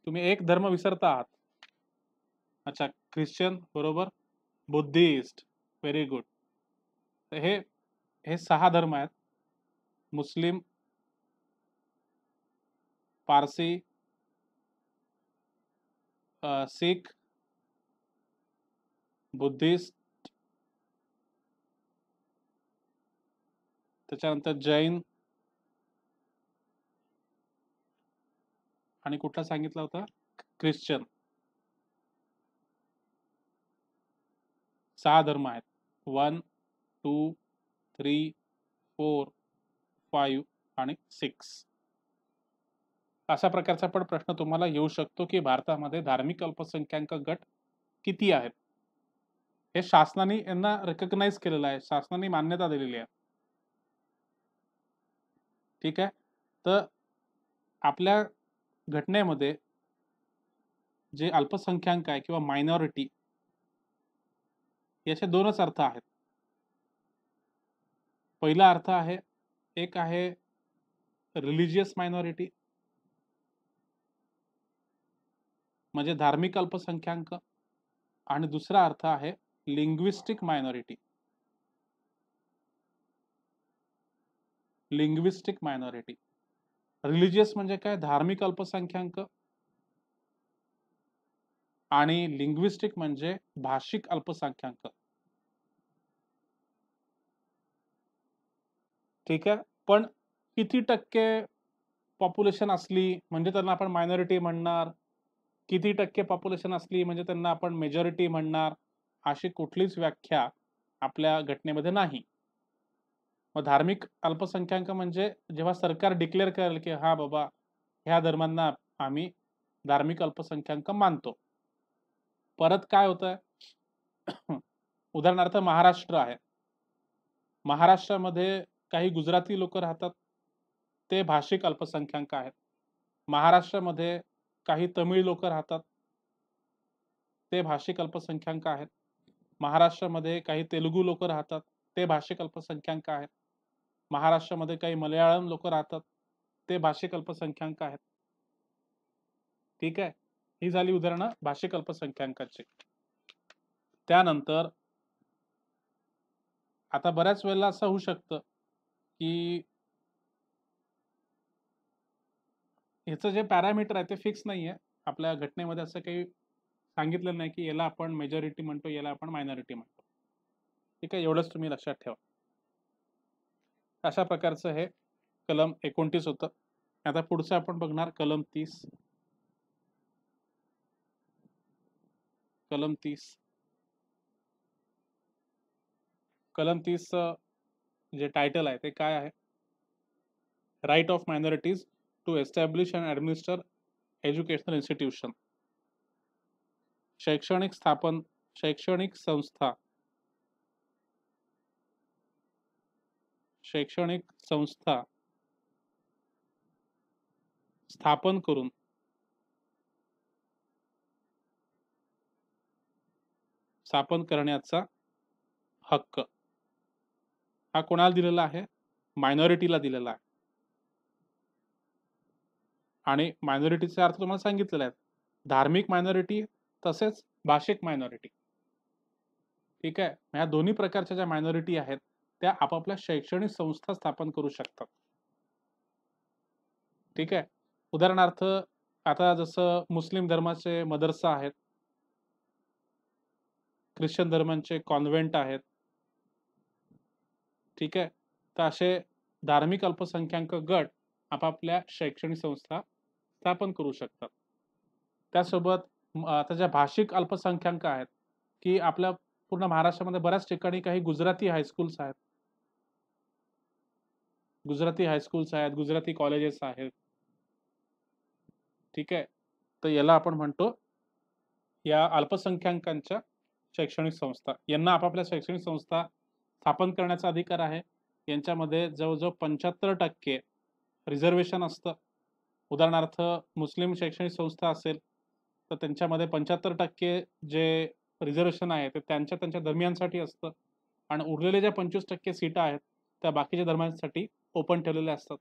तुम्ही एक धर्म विसरता आहात. अच्छा, ख्रिश्चन बरोबर. Buddhist very good. तर हे 6 धर्म आहेत. मुस्लिम, पारसी, शीख, बुद्धिस्ट, त्याच्यानंतर जैन आणि कुठला सांगितला होता? ख्रिश्चन. 6 धर्म आहेत. 1, 2, 3, 4, 5 आणि 6. अशा प्रकारचा पण प्रश्न तुम्हाला येऊ शकतो, की भारतामध्ये धार्मिक अल्पसंख्याक गट किती आहेत? हे शासनाने यांना रिकॉग्नाइज केलेलं आहे. शासनाने मान्यता दिलेली आहे. ठीक आहे. तर आपल्या घटनेमध्ये जे अल्पसंख्याक आहे किंवा मायनॉरिटी याचे 2च अर्थ आहेत. पहिला अर्थ आहे, एक आहे रिलिजियस मायनॉरिटी म्हणजे धार्मिक अल्पसंख्याक, आणि दुसरा अर्थ आहे linguistic minority. Linguistic minority. Religious म्हणजे काय? धार्मिक अल्पसंख्याक. आणि लिंग्विस्टिक म्हणजे भाषिक अल्पसंख्याक. ठीक आहे. पण किती टक्के पॉप्युलेशन असली म्हणजे त्यांना आपण मायनॉरिटी म्हणणार, किती टक्के पॉप्युलेशन असली म्हणजे त्यांना आपण मेजॉरिटी म्हणणार, अशी कुठलीच व्याख्या आपल्या घटनेमध्ये नाही. मग धार्मिक अल्पसंख्याक म्हणजे जेव्हा सरकार डिक्लेअर करेल की हा बाबा ह्या धर्मांना आम्ही धार्मिक अल्पसंख्याक मानतो. परत काय होतंय? उदाहरणार्थ महाराष्ट्र आहे. महाराष्ट्रामध्ये काही गुजराती लोक राहतात, ते भाषिक अल्पसंख्याक आहेत. महाराष्ट्रामध्ये काही तमिळ लोक राहतात, ते भाषिक अल्पसंख्याक आहेत. महाराष्ट्रामध्ये काही तेलुगू लोक राहतात, ते भाषिक अल्पसंख्याक आहेत. महाराष्ट्रामध्ये काही मल्याळम लोक राहतात, ते भाषिक अल्पसंख्याक आहेत. ठीक आहे. ही झाली उदाहरणं भाषिक अल्पसंख्याकांची. त्यानंतर आता बऱ्याच वेळेला असं होऊ शकतं की ह्याचं जे पॅरामीटर आहे ते फिक्स नाहीये. आपल्या घटनेमध्ये असं काही सांगितलं नाही की याला आपण मेजॉरिटी म्हणतो, याला आपण मायनॉरिटी म्हणतो. ठीक आहे, एवढंच तुम्ही लक्षात ठेवा. अशा प्रकारचं हे कलम 29 होतं. आता पुढचं आपण बघणार कलम 30. कलम 30. कलम 30 जे टायटल आहे ते काय आहे? Right of minorities to establish and administer educational institution. शैक्षणिक संस्था स्थापन करून करण्याचा हक्क हा कोणाला दिलेला आहे? मायनॉरिटीला दिलेला आहे. आणि मायनॉरिटीचे अर्थ तुम्हाला सांगितलेले आहेत. धार्मिक मायनॉरिटी तसेच भाषिक मायनॉरिटी. ठीक आहे. ह्या दोन्ही प्रकारच्या ज्या मायनॉरिटी आहेत त्या आपापल्या शैक्षणिक संस्था स्थापन करू शकतात. ठीक आहे. उदाहरणार्थ आता जसं मुस्लिम धर्माचे मदरसा आहेत, ख्रिश्चन धर्मांचे कॉन्व्हेंट आहेत. ठीक आहे. तर असे धार्मिक अल्पसंख्याक गट आपापल्या शैक्षणिक संस्था स्थापन करू शकतात. त्यासोबत आता ज्या भाषिक अल्पसंख्याक आहेत की आपल्या पूर्ण महाराष्ट्रामध्ये बऱ्याच ठिकाणी काही गुजराती हायस्कूल्स आहेत, गुजराती कॉलेजेस आहेत. ठीक आहे. तर याला आपण म्हणतो या अल्पसंख्याकांच्या शैक्षणिक संस्था. यांना आपापल्या शैक्षणिक संस्था स्थापन करण्याचा अधिकार आहे. यांच्यामध्ये जवळजवळ 75% रिझर्वेशन असतं. उदाहरणार्थ मुस्लिम शैक्षणिक संस्था असेल तर त्यांच्यामध्ये 75% जे रिझर्वेशन आहे ते त्यांच्या धर्मियांसाठी असतं, आणि उरलेले ज्या 25% सीटा आहेत त्या बाकीच्या धर्मांसाठी ओपन ठेवलेल्या असतात.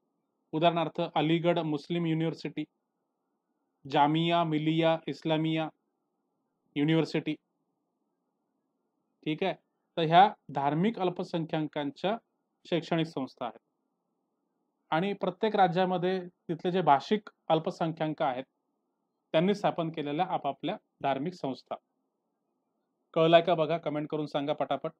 उदाहरणार्थ अलीगड मुस्लिम युनिव्हर्सिटी, जामिया मिलिया इस्लामिया युनिव्हर्सिटी. ठीक आहे. तर ह्या धार्मिक अल्पसंख्याकांच्या शैक्षणिक संस्था आहेत. आणि प्रत्येक राज्यामध्ये तिथले जे भाषिक अल्पसंख्याक आहेत त्यांनी स्थापन केलेल्या आपापल्या धार्मिक संस्था. कळलाय का बघा, कमेंट करून सांगा पटापट.